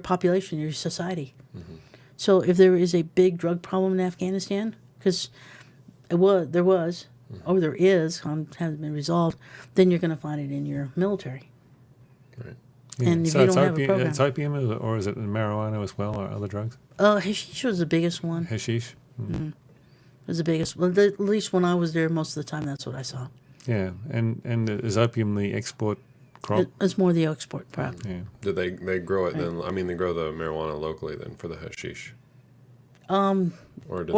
Speaker 2: population, your society. So if there is a big drug problem in Afghanistan, because there was, or there is, hasn't been resolved, then you're going to find it in your military.
Speaker 1: Right. Yeah.
Speaker 2: And if
Speaker 1: so
Speaker 2: you
Speaker 1: it's
Speaker 2: don't have a program.
Speaker 1: it's opium, or is it marijuana as well, or other drugs?
Speaker 2: Hashish was the biggest one.
Speaker 1: Hashish?
Speaker 2: It was the biggest. Well, at least when I was there, most of the time, that's what I saw.
Speaker 1: Yeah, and is opium the export crop?
Speaker 2: It's more the export crop.
Speaker 1: Yeah.
Speaker 3: Did they grow it then? I mean, they grow the marijuana locally then for the hashish.
Speaker 2: Or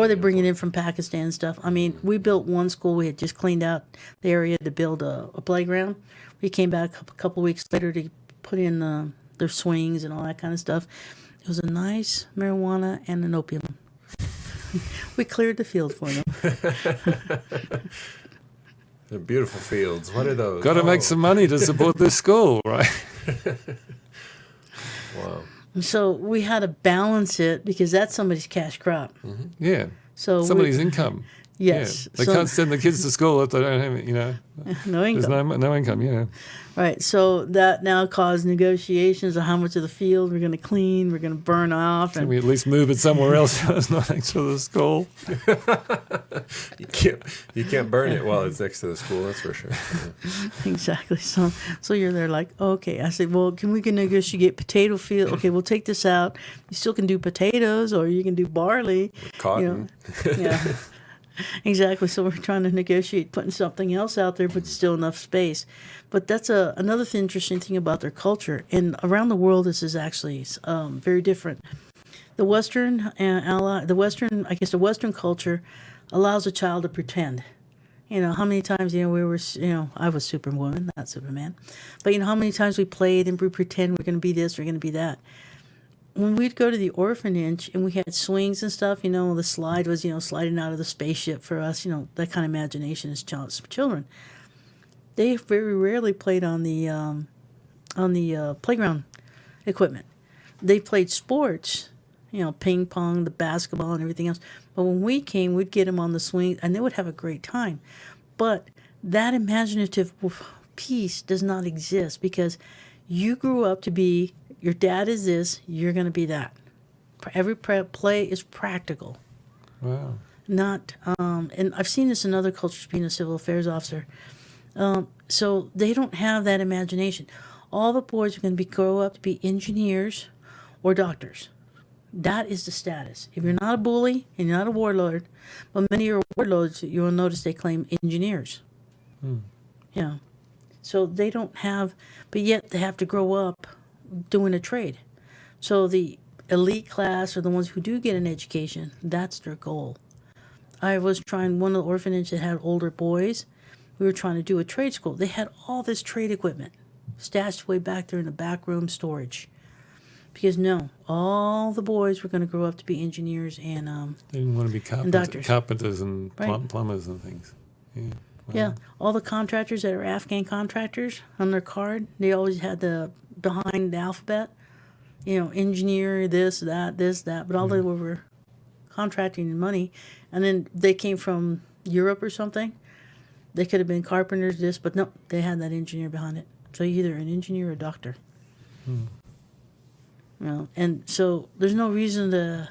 Speaker 2: they bring it in from Pakistan and stuff. I mean, we built one school. We had just cleaned out the area to build a playground. We came back a couple weeks later to put in their swings and all that kind of stuff. It was a nice marijuana and an opium. We cleared the field for them.
Speaker 3: They're beautiful fields. What are those?
Speaker 1: Got to make some money to support this school, right?
Speaker 3: Wow.
Speaker 2: So we had to balance it because that's somebody's cash crop.
Speaker 1: Yeah.
Speaker 2: So
Speaker 1: somebody's income.
Speaker 2: Yes.
Speaker 1: Yeah. They can't send the kids to school if they don't have,
Speaker 2: no income.
Speaker 1: There's no income, yeah.
Speaker 2: Right. So that now caused negotiations of how much of the field we're going to clean, we're going to burn off.
Speaker 1: Can we at least move it somewhere else so it's not next to the school?
Speaker 3: You can't burn it while it's next to the school, that's for sure.
Speaker 2: Exactly. So you're there like, okay. I said, well, can we negotiate potato field? Okay, we'll take this out. You still can do potatoes or you can do barley.
Speaker 3: Cotton.
Speaker 2: Yeah. Exactly. So we're trying to negotiate putting something else out there, but still enough space. But that's another interesting thing about their culture. And around the world, this is actually very different. The Western Western culture allows a child to pretend. How many times, we were, I was Superwoman, not Superman. But, how many times we played and we pretend we're going to be this, we're going to be that. When we'd go to the orphanage and we had swings and stuff, the slide was, sliding out of the spaceship for us, that kind of imagination as children. they very rarely played on the playground equipment. They played sports, ping pong, the basketball, and everything else. But when we came, we'd get them on the swing, and they would have a great time. But that imaginative piece does not exist because you grew up to be, your dad is this, you're going to be that. Every play is practical.
Speaker 1: Wow.
Speaker 2: Not, and I've seen this in other cultures being a civil affairs officer. So they don't have that imagination. All the boys are going to grow up to be engineers or doctors. That is the status. If you're not a bully and you're not a warlord, but many of your warlords, you will notice they claim engineers. Yeah. So they don't have, but yet they have to grow up doing a trade. So the elite class are the ones who do get an education. That's their goal. I was trying, one of the orphanages that had older boys, we were trying to do a trade school. They had all this trade equipment stashed way back there in the back room storage. Because no, all the boys were going to grow up to be engineers and
Speaker 1: they didn't want to be carpenters and plumbers and things. Yeah. Wow.
Speaker 2: Yeah, all the contractors that are Afghan contractors on their card, they always had the behind the alphabet, engineer, this, that, but all they were contracting money. And then they came from Europe or something. They could have been carpenters, but no, they had that engineer behind it. So either an engineer or a doctor. And so there's no reason to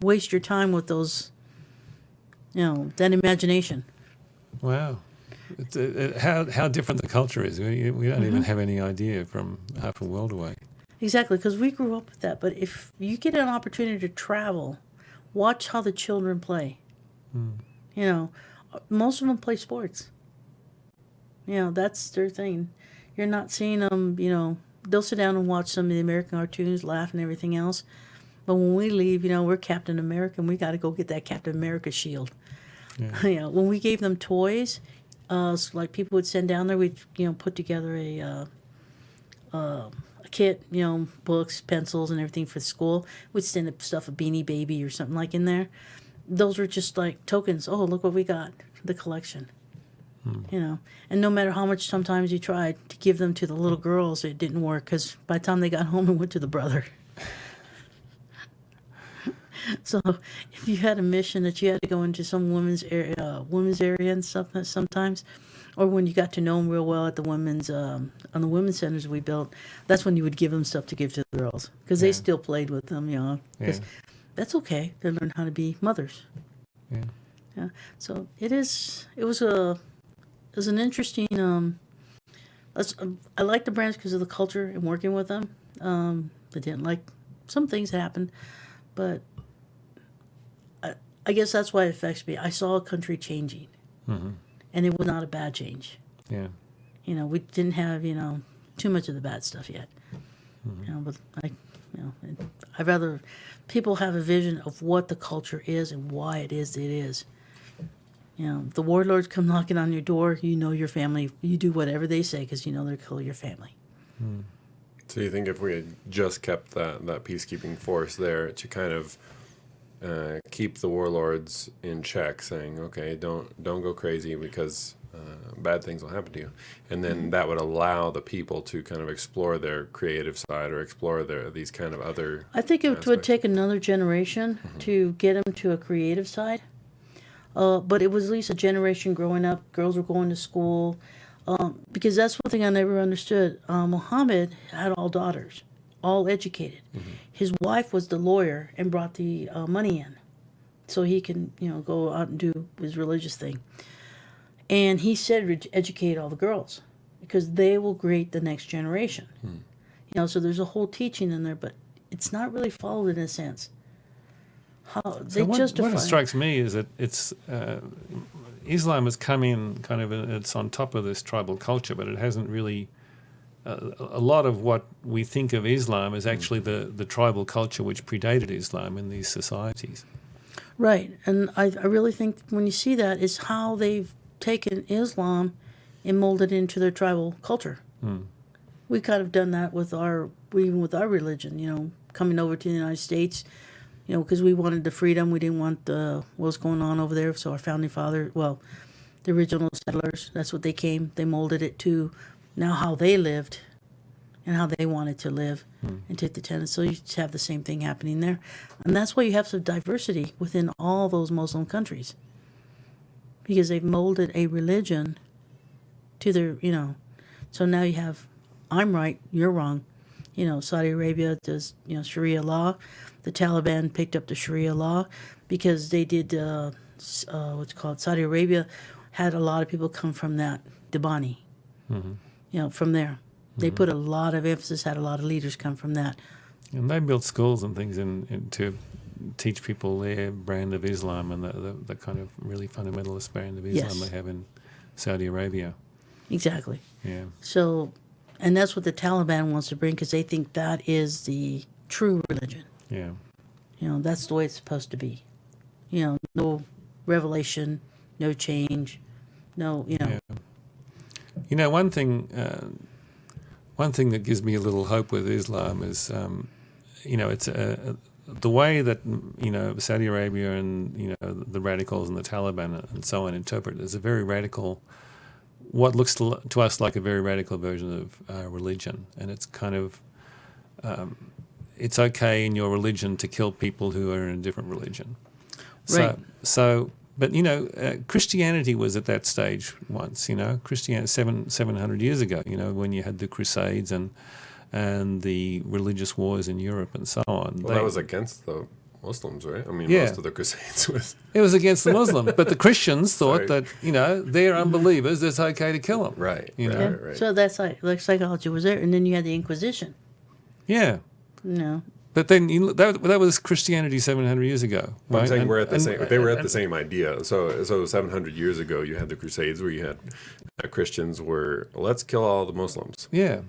Speaker 2: waste your time with those, that imagination.
Speaker 1: Wow. How different the culture is. We don't even have any idea from half a world away.
Speaker 2: Exactly, because we grew up with that. But if you get an opportunity to travel, watch how the children play. Most of them play sports. That's their thing. You're not seeing them, they'll sit down and watch some of the American cartoons, laugh and everything else. But when we leave, we're Captain America and we got to go get that Captain America shield. Yeah. When we gave them toys, like people would send down there, we'd, put together a kit, books, pencils and everything for school. We'd send up stuff, a Beanie Baby or something like in there. Those were just like tokens. Oh, look what we got, the collection. And no matter how much sometimes you tried to give them to the little girls, it didn't work because by the time they got home, it went to the brother. So if you had a mission that you had to go into some women's area and stuff sometimes, or when you got to know them real well at the women's on the women's centers we built, that's when you would give them stuff to give to the girls because they still played with them, because that's okay. They learn how to be mothers. Yeah. So it was an interesting. I like the branch because of the culture and working with them. I didn't like some things that happened, but I guess that's why it affects me. I saw a country changing, and it was not a bad change.
Speaker 1: Yeah.
Speaker 2: We didn't have too much of the bad stuff yet. But I'd rather people have a vision of what the culture is and why it is that it is. If the warlords come knocking on your door, your family, you do whatever they say because they'll kill your family.
Speaker 3: So you think if we had just kept that peacekeeping force there to kind of keep the warlords in check, saying, okay, don't go crazy because bad things will happen to you, and then that would allow the people to kind of explore their creative side or explore these kind of other.
Speaker 2: I think it would take another generation to get them to a creative side. But it was at least a generation growing up. Girls were going to school. Because that's one thing I never understood. Muhammad had all daughters, all educated. His wife was the lawyer and brought the money in so he can, go out and do his religious thing. And he said educate all the girls because they will create the next generation. So there's a whole teaching in there, but it's not really followed in a sense.
Speaker 1: What strikes me is that it's Islam has come in kind of, it's on top of this tribal culture, but it hasn't really. A lot of what we think of Islam is actually the tribal culture which predated Islam in these societies.
Speaker 2: Right, and I really think when you see that is how they've taken Islam and molded it into their tribal culture. We kind of done that even with our religion, coming over to the United States. Because we wanted the freedom. We didn't want what was going on over there. So our founding father, the original settlers. That's what they came. They molded it to now how they lived and how they wanted to live and take the tenets. So you just have the same thing happening there. And that's why you have some diversity within all those Muslim countries. Because they've molded a religion to their, so now you have, I'm right, you're wrong. Saudi Arabia does, Sharia law. The Taliban picked up the Sharia law because they did, Saudi Arabia had a lot of people come from that, Dibani, from there. They put a lot of emphasis, had a lot of leaders come from that.
Speaker 1: And they built schools and things to teach people their brand of Islam and the kind of really fundamentalist brand of Islam they have in Saudi Arabia.
Speaker 2: Exactly.
Speaker 1: Yeah.
Speaker 2: So, and that's what the Taliban wants to bring because they think that is the true religion.
Speaker 1: Yeah.
Speaker 2: That's the way it's supposed to be. No revelation, no change, no,
Speaker 1: Yeah. One thing that gives me a little hope with Islam is, it's the way that, Saudi Arabia and, the radicals and the Taliban and so on interpret it as a very radical, what looks to us like a very radical version of religion. And it's kind of, it's okay in your religion to kill people who are in a different religion.
Speaker 2: Right.
Speaker 1: But Christianity was at that stage once. Christianity 700 years ago. When you had the Crusades and the religious wars in Europe and so on.
Speaker 3: Well, that was against the Muslims, right? I mean,
Speaker 1: Yeah.
Speaker 3: most of the Crusades was.
Speaker 1: It was against the Muslims, but the Christians thought that they're unbelievers. It's okay to kill them.
Speaker 3: Right.
Speaker 1: Right.
Speaker 2: So that's like psychology was there, and then you had the Inquisition.
Speaker 1: Yeah. But then that was Christianity 700 years ago. Right?
Speaker 3: I'm saying we're at the same. They were at the same idea. So 700 years ago, you had the Crusades, where you had Christians were let's kill all the Muslims.
Speaker 1: Yeah.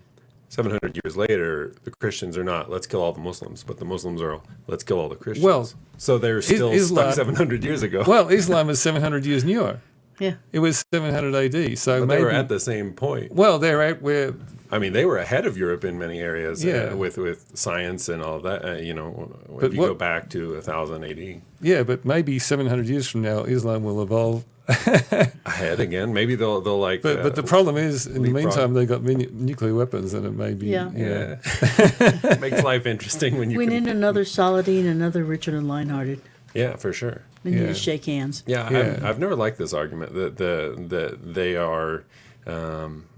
Speaker 3: 700 years later, the Christians are not let's kill all the Muslims, but the Muslims are let's kill all the Christians.
Speaker 1: Well,
Speaker 3: so they're still stuck 700 years ago.
Speaker 1: Well, Islam is 700 years newer.
Speaker 2: Yeah.
Speaker 1: It was 700 AD. So
Speaker 3: but
Speaker 1: maybe
Speaker 3: they were at the same point.
Speaker 1: Well, they're at where.
Speaker 3: I mean, they were ahead of Europe in many areas
Speaker 1: Yeah.
Speaker 3: with science and all that. If
Speaker 1: But
Speaker 3: you go back to 1000 AD.
Speaker 1: Yeah, but maybe 700 years from now, Islam will evolve.
Speaker 3: Ahead again. Maybe they'll like.
Speaker 1: But the problem is, in the
Speaker 3: leapfrog.
Speaker 1: meantime, they got nuclear weapons, and it may be.
Speaker 2: Yeah.
Speaker 3: Yeah. Makes life interesting when you.
Speaker 2: We
Speaker 3: can,
Speaker 2: need another Saladin, another Richard and Lionhearted.
Speaker 3: Yeah, for sure.
Speaker 2: Then you
Speaker 1: Yeah.
Speaker 2: just shake hands.
Speaker 3: Yeah, I've never liked this argument that they are.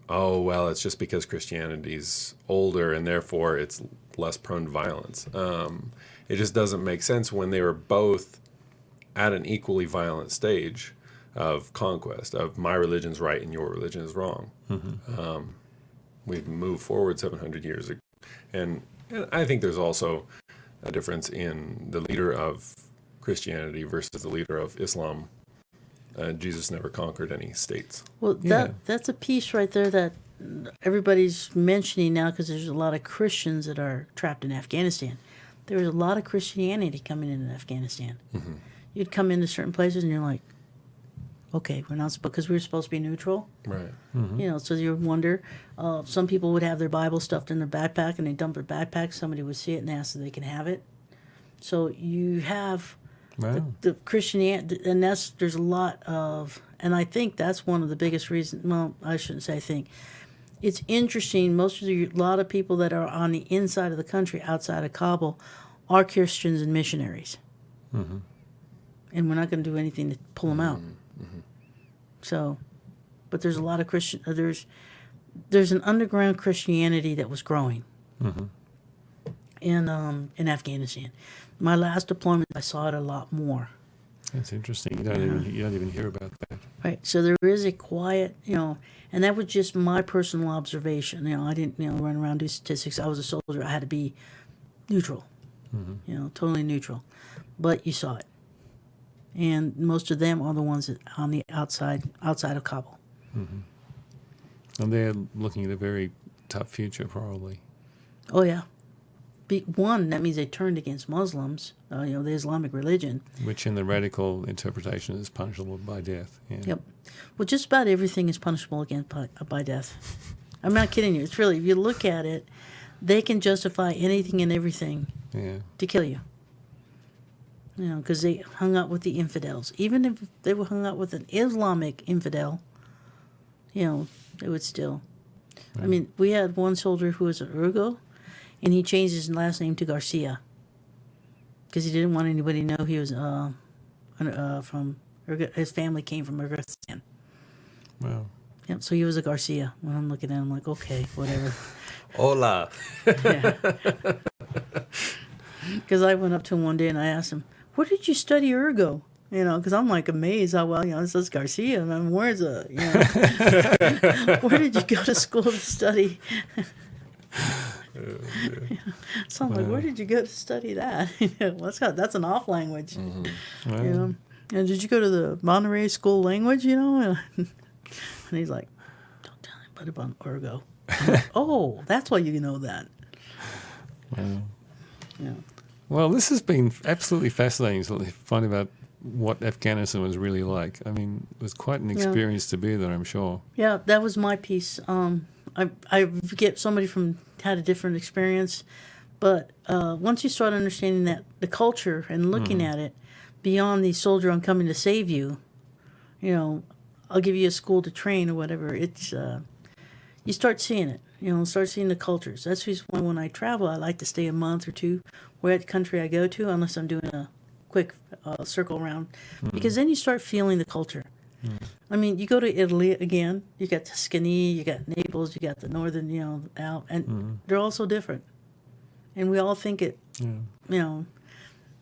Speaker 3: It's just because Christianity's older and therefore it's less prone to violence. It just doesn't make sense when they were both at an equally violent stage of conquest, of my religion's right and your religion is wrong. Mm-hmm. We've moved forward 700 years ago. And I think there's also a difference in the leader of Christianity versus the leader of Islam. Jesus never conquered any states.
Speaker 2: Well, that's a piece right there that everybody's mentioning now because there's a lot of Christians that are trapped in Afghanistan. There was a lot of Christianity coming into Afghanistan. Mm-hmm. You'd come into certain places and you're like, okay, we're not because we were supposed to be neutral.
Speaker 3: Right.
Speaker 1: Mm-hmm.
Speaker 2: So you would wonder. Some people would have their Bible stuffed in their backpack and they dump their backpack. Somebody would see it and ask if they can have it. So you have the Christianity, and there's a lot of, and I think that's one of the biggest reasons. Well, I shouldn't say I think. It's interesting. A lot of people that are on the inside of the country, outside of Kabul, are Christians and missionaries. Mm-hmm. And we're not going to do anything to pull them out. Mm-hmm. So, but there's a lot of Christian. There's an underground Christianity that was growing in Afghanistan. My last deployment, I saw it a lot more.
Speaker 1: That's interesting. You don't even hear about that.
Speaker 2: Right. So there is a quiet, and that was just my personal observation. I didn't, run around do statistics. I was a soldier. I had to be neutral, totally neutral. But you saw it. And most of them are the ones that on the outside of Kabul.
Speaker 1: Mm-hmm. And they're looking at a very tough future, probably.
Speaker 2: Oh, yeah. One, that means they turned against Muslims, the Islamic religion.
Speaker 1: Which in the radical interpretation is punishable by death. Yeah.
Speaker 2: Yep. Well, just about everything is punishable against by death. I'm not kidding you. It's really, if you look at it, they can justify anything and everything to kill you. You know, because they hung out with the infidels. Even if they were hung out with an Islamic infidel, you know, they would still. I mean, we had one soldier who was an Urgo, and he changed his last name to Garcia because he didn't want anybody to know he was from his family came from Afghanistan.
Speaker 1: Wow.
Speaker 2: Yep, so he was a Garcia. When I'm looking at him, I'm like, okay, whatever.
Speaker 3: Hola.
Speaker 2: Because I went up to him one day and I asked him, where did you study Urgo? You know, because I'm like amazed how well, you know, it says Garcia. And I'm, where's a, you know, where did you go to school to study? So I'm like, where did you go to study that? Well, that's an off language.
Speaker 3: Mm-hmm.
Speaker 1: Wow.
Speaker 2: You know, and did you go to the Monterey School language? You know, and he's like, don't tell anybody about Urgo. Like, oh, that's why you know that.
Speaker 1: Wow.
Speaker 2: Yeah.
Speaker 1: Well, this has been absolutely fascinating to find about what Afghanistan was really like. I mean, it was quite an experience to be there, I'm sure.
Speaker 2: Yeah, that was my piece. I get somebody from had a different experience, but once you start understanding that the culture and looking at it beyond the soldier, I'm coming to save you, you know, I'll give you a school to train or whatever. It's you start seeing it, you know, start seeing the cultures. That's the reason why when I travel, I like to stay a month or two wherever country I go to, unless I'm doing a quick circle around, because then you start feeling the culture. I mean, you go to Italy again, you got Tuscany, you got Naples, you got the northern, you know, out, and they're all so different. And we all think it, you know,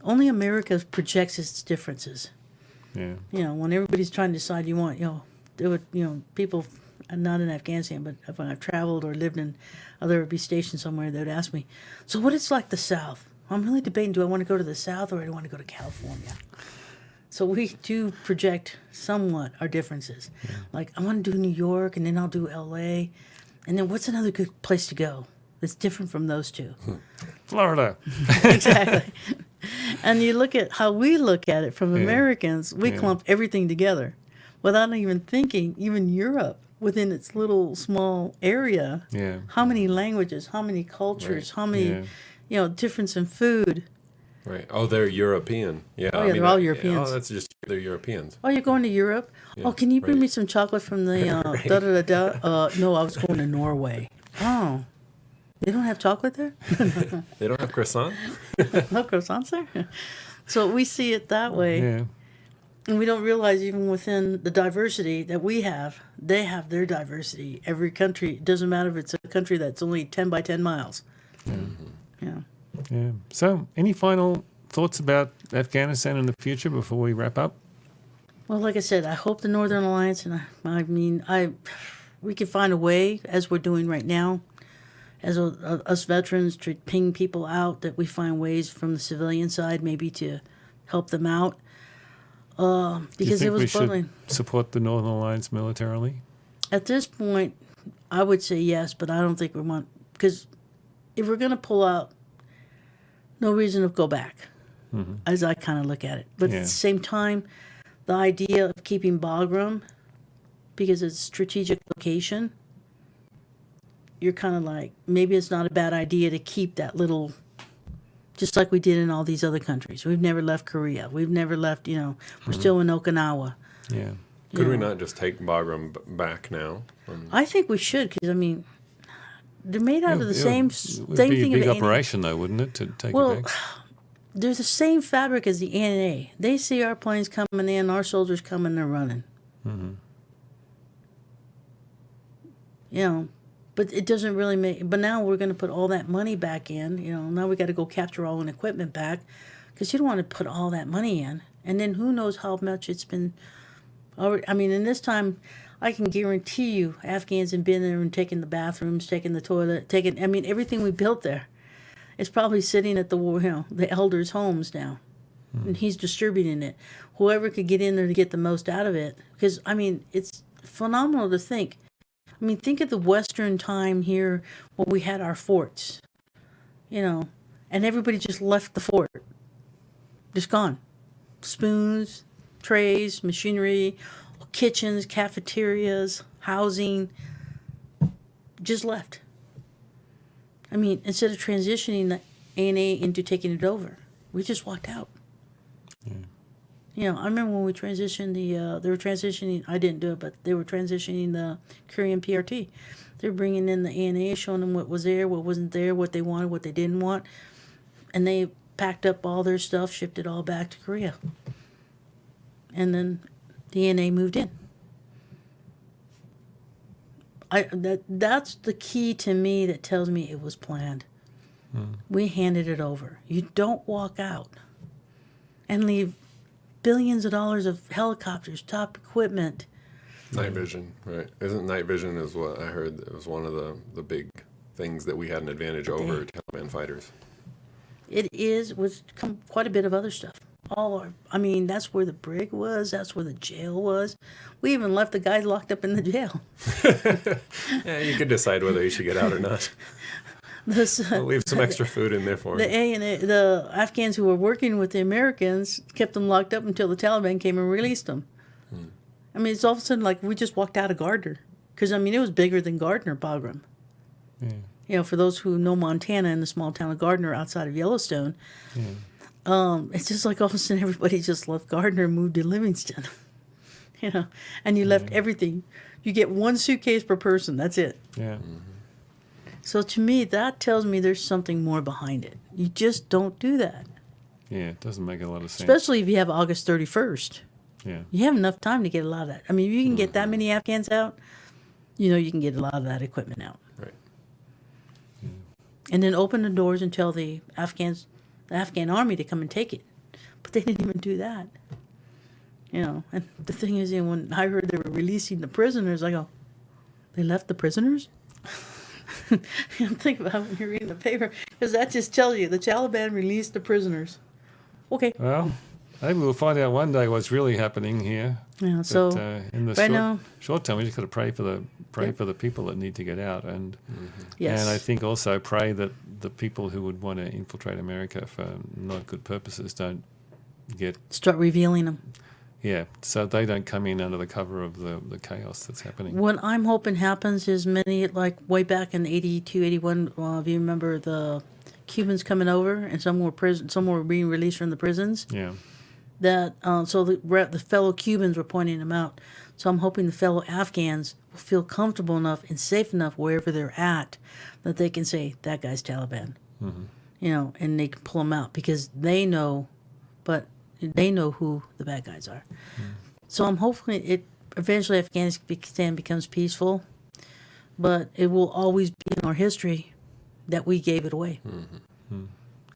Speaker 2: only America projects its differences.
Speaker 1: Yeah.
Speaker 2: You know, when everybody's trying to decide, you want, you know, there would, you know, people, not in Afghanistan, but when I've traveled or lived in other be stationed somewhere, they would ask me, so what it's like the South? I'm really debating, do I want to go to the South or do I want to go to California? So we do project somewhat our differences. Yeah. Like, I want to do New York, and then I'll do L.A., and then what's another good place to go that's different from those two?
Speaker 1: Florida.
Speaker 2: Exactly. And you look at how we look at it from Americans, we clump everything together without even thinking, even Europe, within its little small area, how many languages, how many cultures, how many, you know, difference in food.
Speaker 3: Right. Oh, they're European. Yeah.
Speaker 2: Oh, yeah, they're all Europeans.
Speaker 3: Oh, that's just, they're Europeans.
Speaker 2: Oh, you're going to Europe? Yeah, oh, can you bring me some chocolate from the da-da-da-da? No, I was going to Norway. Oh, they don't have chocolate there?
Speaker 3: They don't have croissant?
Speaker 2: No croissants there? So we see it that way.
Speaker 1: Yeah.
Speaker 2: And we don't realize even within the diversity that we have, they have their diversity. Every country, it doesn't matter if it's a country that's only 10 by 10 miles. Yeah.
Speaker 1: Yeah. So, any final thoughts about Afghanistan in the future before we wrap up?
Speaker 2: Well, like I said, I hope the Northern Alliance, and we can find a way, as we're doing right now, as us veterans, to ping people out, that we find ways from the civilian side maybe to help them out. Because it was
Speaker 1: should support the Northern Alliance militarily?
Speaker 2: At this point, I would say yes, but I don't think we want, because if we're going to pull out, no reason to go back, as I kind of look at it. But at the same time, the idea of keeping Bagram, because it's a strategic location, you're kind of like, maybe it's not a bad idea to keep that little, just like we did in all these other countries. We've never left Korea. We've never left, you know, we're still in Okinawa.
Speaker 1: Yeah.
Speaker 3: Could we not just take Bagram back now?
Speaker 2: I think we should, because, I mean, they're made out of the same
Speaker 1: thing. It would be
Speaker 2: thing.
Speaker 1: a big operation, though, wouldn't it, to take it back?
Speaker 2: They're the same fabric as the ANA. They see our planes coming in, our soldiers coming, they're running. You know, but it doesn't really make. But now we're going to put all that money back in. You know, now we got to go capture all the equipment back, because you don't want to put all that money in, and then who knows how much it's been. I mean, in this time, I can guarantee you, Afghans have been there and taken the bathrooms, taken the toilet, I mean, everything we built there. It's probably sitting at the elders' homes now, and he's distributing it. Whoever could get in there to get the most out of it, because I mean, it's phenomenal to think. I mean, think of the Western time here when we had our forts, you know, and everybody just left the fort, just gone. Spoons, trays, machinery, kitchens, cafeterias, housing, just left. I mean, instead of transitioning the ANA into taking it over, we just walked out. I remember when we transitioned they were transitioning, I didn't do it, but they were transitioning the Korean PRT. They were bringing in the ANA, showing them what was there, what wasn't there, what they wanted, what they didn't want. And they packed up all their stuff, shipped it all back to Korea. And then the ANA moved in. That's the key to me that tells me it was planned. We handed it over. You don't walk out and leave billions of dollars of helicopters, top equipment.
Speaker 3: Night vision, right? Isn't night vision is what I heard? It was one of the big things that we had an advantage over Taliban fighters.
Speaker 2: It is with quite a bit of other stuff. That's where the brig was. That's where the jail was. We even left the guys locked up in the jail.
Speaker 3: Yeah, you could decide whether you should get out or not. We'll leave some extra food in there for you.
Speaker 2: The Afghans who were working with the Americans kept them locked up until the Taliban came and released them. It's all of a sudden like we just walked out of Gardner. Because, it was bigger than Gardner, Bagram.
Speaker 1: Yeah.
Speaker 2: For those who know Montana and the small town of Gardner outside of Yellowstone, it's just like all of a sudden everybody just left Gardner and moved to Livingston. And you left everything. You get one suitcase per person. That's it.
Speaker 1: Yeah.
Speaker 2: So to me, that tells me there's something more behind it. You just don't do that.
Speaker 1: Yeah, it doesn't make a lot of sense.
Speaker 2: Especially if you have August 31st.
Speaker 1: Yeah.
Speaker 2: You have enough time to get a lot of that. If you can get that many Afghans out, you can get a lot of that equipment out.
Speaker 3: Right.
Speaker 2: And then open the doors and tell the Afghan army to come and take it. But they didn't even do that. And the thing is, when I heard they were releasing the prisoners, I go, they left the prisoners? Think about when you're reading the paper, because that just tells you the Taliban released the prisoners. Okay.
Speaker 1: Well, maybe we'll find out one day what's really happening here.
Speaker 2: Yeah. So
Speaker 1: in the short term, we just got to pray for the people that need to get out, and
Speaker 2: yes.
Speaker 1: And I think also pray that the people who would want to infiltrate America for not good purposes don't
Speaker 2: start revealing them.
Speaker 1: Yeah, so they don't come in under the cover of the chaos that's happening.
Speaker 2: What I'm hoping happens is many, like way back in 82, 81, if you remember the Cubans coming over and some were being released from the prisons.
Speaker 1: Yeah.
Speaker 2: That so the fellow Cubans were pointing them out. So I'm hoping the fellow Afghans will feel comfortable enough and safe enough wherever they're at that they can say, that guy's Taliban. And they can pull them out because they know who the bad guys are. So I'm hoping eventually Afghanistan becomes peaceful, but it will always be in our history that we gave it away.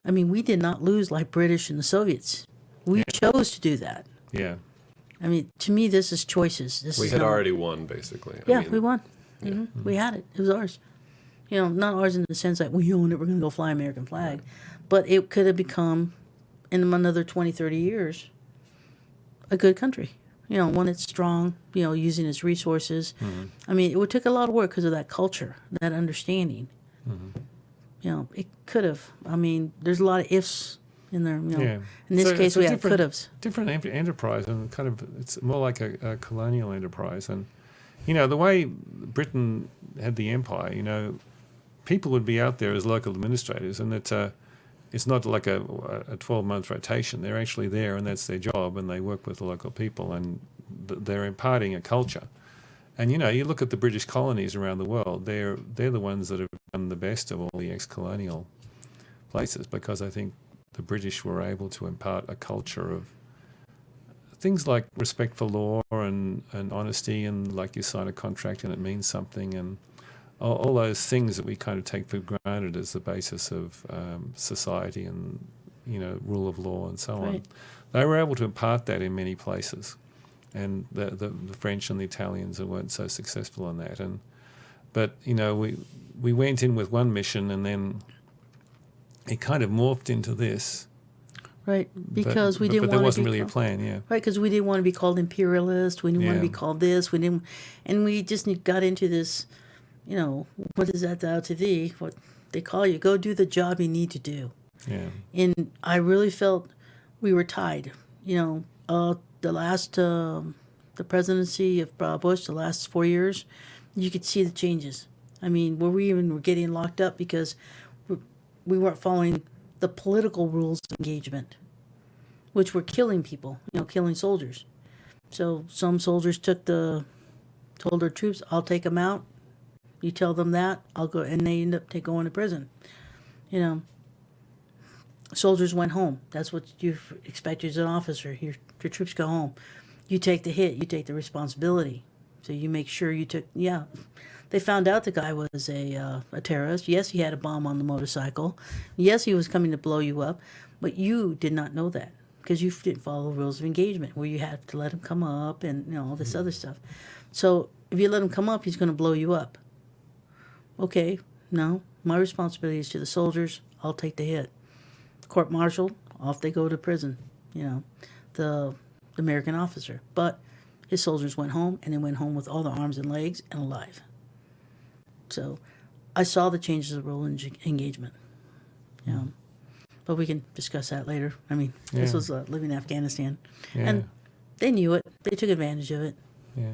Speaker 2: We did not lose like British and the Soviets. We chose to do that.
Speaker 1: Yeah.
Speaker 2: To me, this is choices.
Speaker 3: We had already won, basically.
Speaker 2: We won. Yeah. We had it. It was ours. Not ours in the sense that we own it, we're going to go fly American flag. But it could have become, in another 20, 30 years, a good country. One that's strong, using its resources. It would take a lot of work because of that culture, that understanding. It could have. There's a lot of ifs in there. In this case, we have could-haves.
Speaker 1: Different enterprise, and it's more like a colonial enterprise. And, the way Britain had the empire, people would be out there as local administrators, and it's not like a 12-month rotation. They're actually there, and that's their job, and they work with the local people, and they're imparting a culture. And, you look at the British colonies around the world, they're the ones that have done the best of all the ex-colonial places, because I think the British were able to impart a culture of things like respect for law and honesty, and like you sign a contract and it means something, and all those things that we kind of take for granted as the basis of society and, rule of law and so on. They were able to impart that in many places. And the French and the Italians weren't so successful in that. But we went in with one mission, and then it kind of morphed into this.
Speaker 2: Right, because we didn't want to.
Speaker 1: But there wasn't really a plan, yeah.
Speaker 2: Right, because we didn't want to be called imperialist. We didn't want to be called this. And we just got into this. What is that thou to thee? What they call you. Go do the job you need to do.
Speaker 1: Yeah.
Speaker 2: And I really felt we were tied. The last, the presidency of Bush, the last 4 years, you could see the changes. Where we even were getting locked up because we weren't following the political rules of engagement. which were killing people, killing soldiers. So some soldiers told their troops, I'll take them out. You tell them that, I'll go, and they end up going to prison. Soldiers went home. That's what you expect as an officer. Your troops go home. You take the hit. You take the responsibility. So you make sure you took, They found out the guy was a terrorist. Yes, he had a bomb on the motorcycle. Yes, he was coming to blow you up. But you did not know that because you didn't follow the rules of engagement where you have to let him come up and all this other stuff. So if you let him come up, he's going to blow you up. Okay, no. My responsibility is to the soldiers. I'll take the hit. Court-martialed, off they go to prison, the American officer. But his soldiers went home, and they went home with all their arms and legs and alive. So I saw the changes of role and engagement. But we can discuss that later. I mean, this was living in Afghanistan.
Speaker 1: Yeah.
Speaker 2: And they knew it. They took advantage of it.
Speaker 1: Yeah.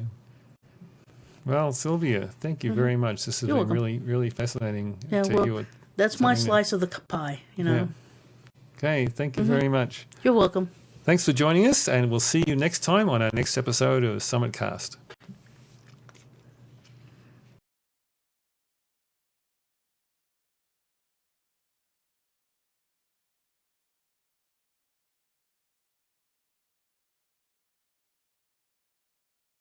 Speaker 1: Well, Sylvia, thank you very much. This has been
Speaker 2: welcome.
Speaker 1: really, really fascinating
Speaker 2: Yeah,
Speaker 1: to hear what
Speaker 2: that's my
Speaker 1: something
Speaker 2: slice of the pie,
Speaker 1: Yeah. Okay, thank you very much.
Speaker 2: You're welcome.
Speaker 1: Thanks for joining us, and we'll see you next time on our next episode of SummitCast.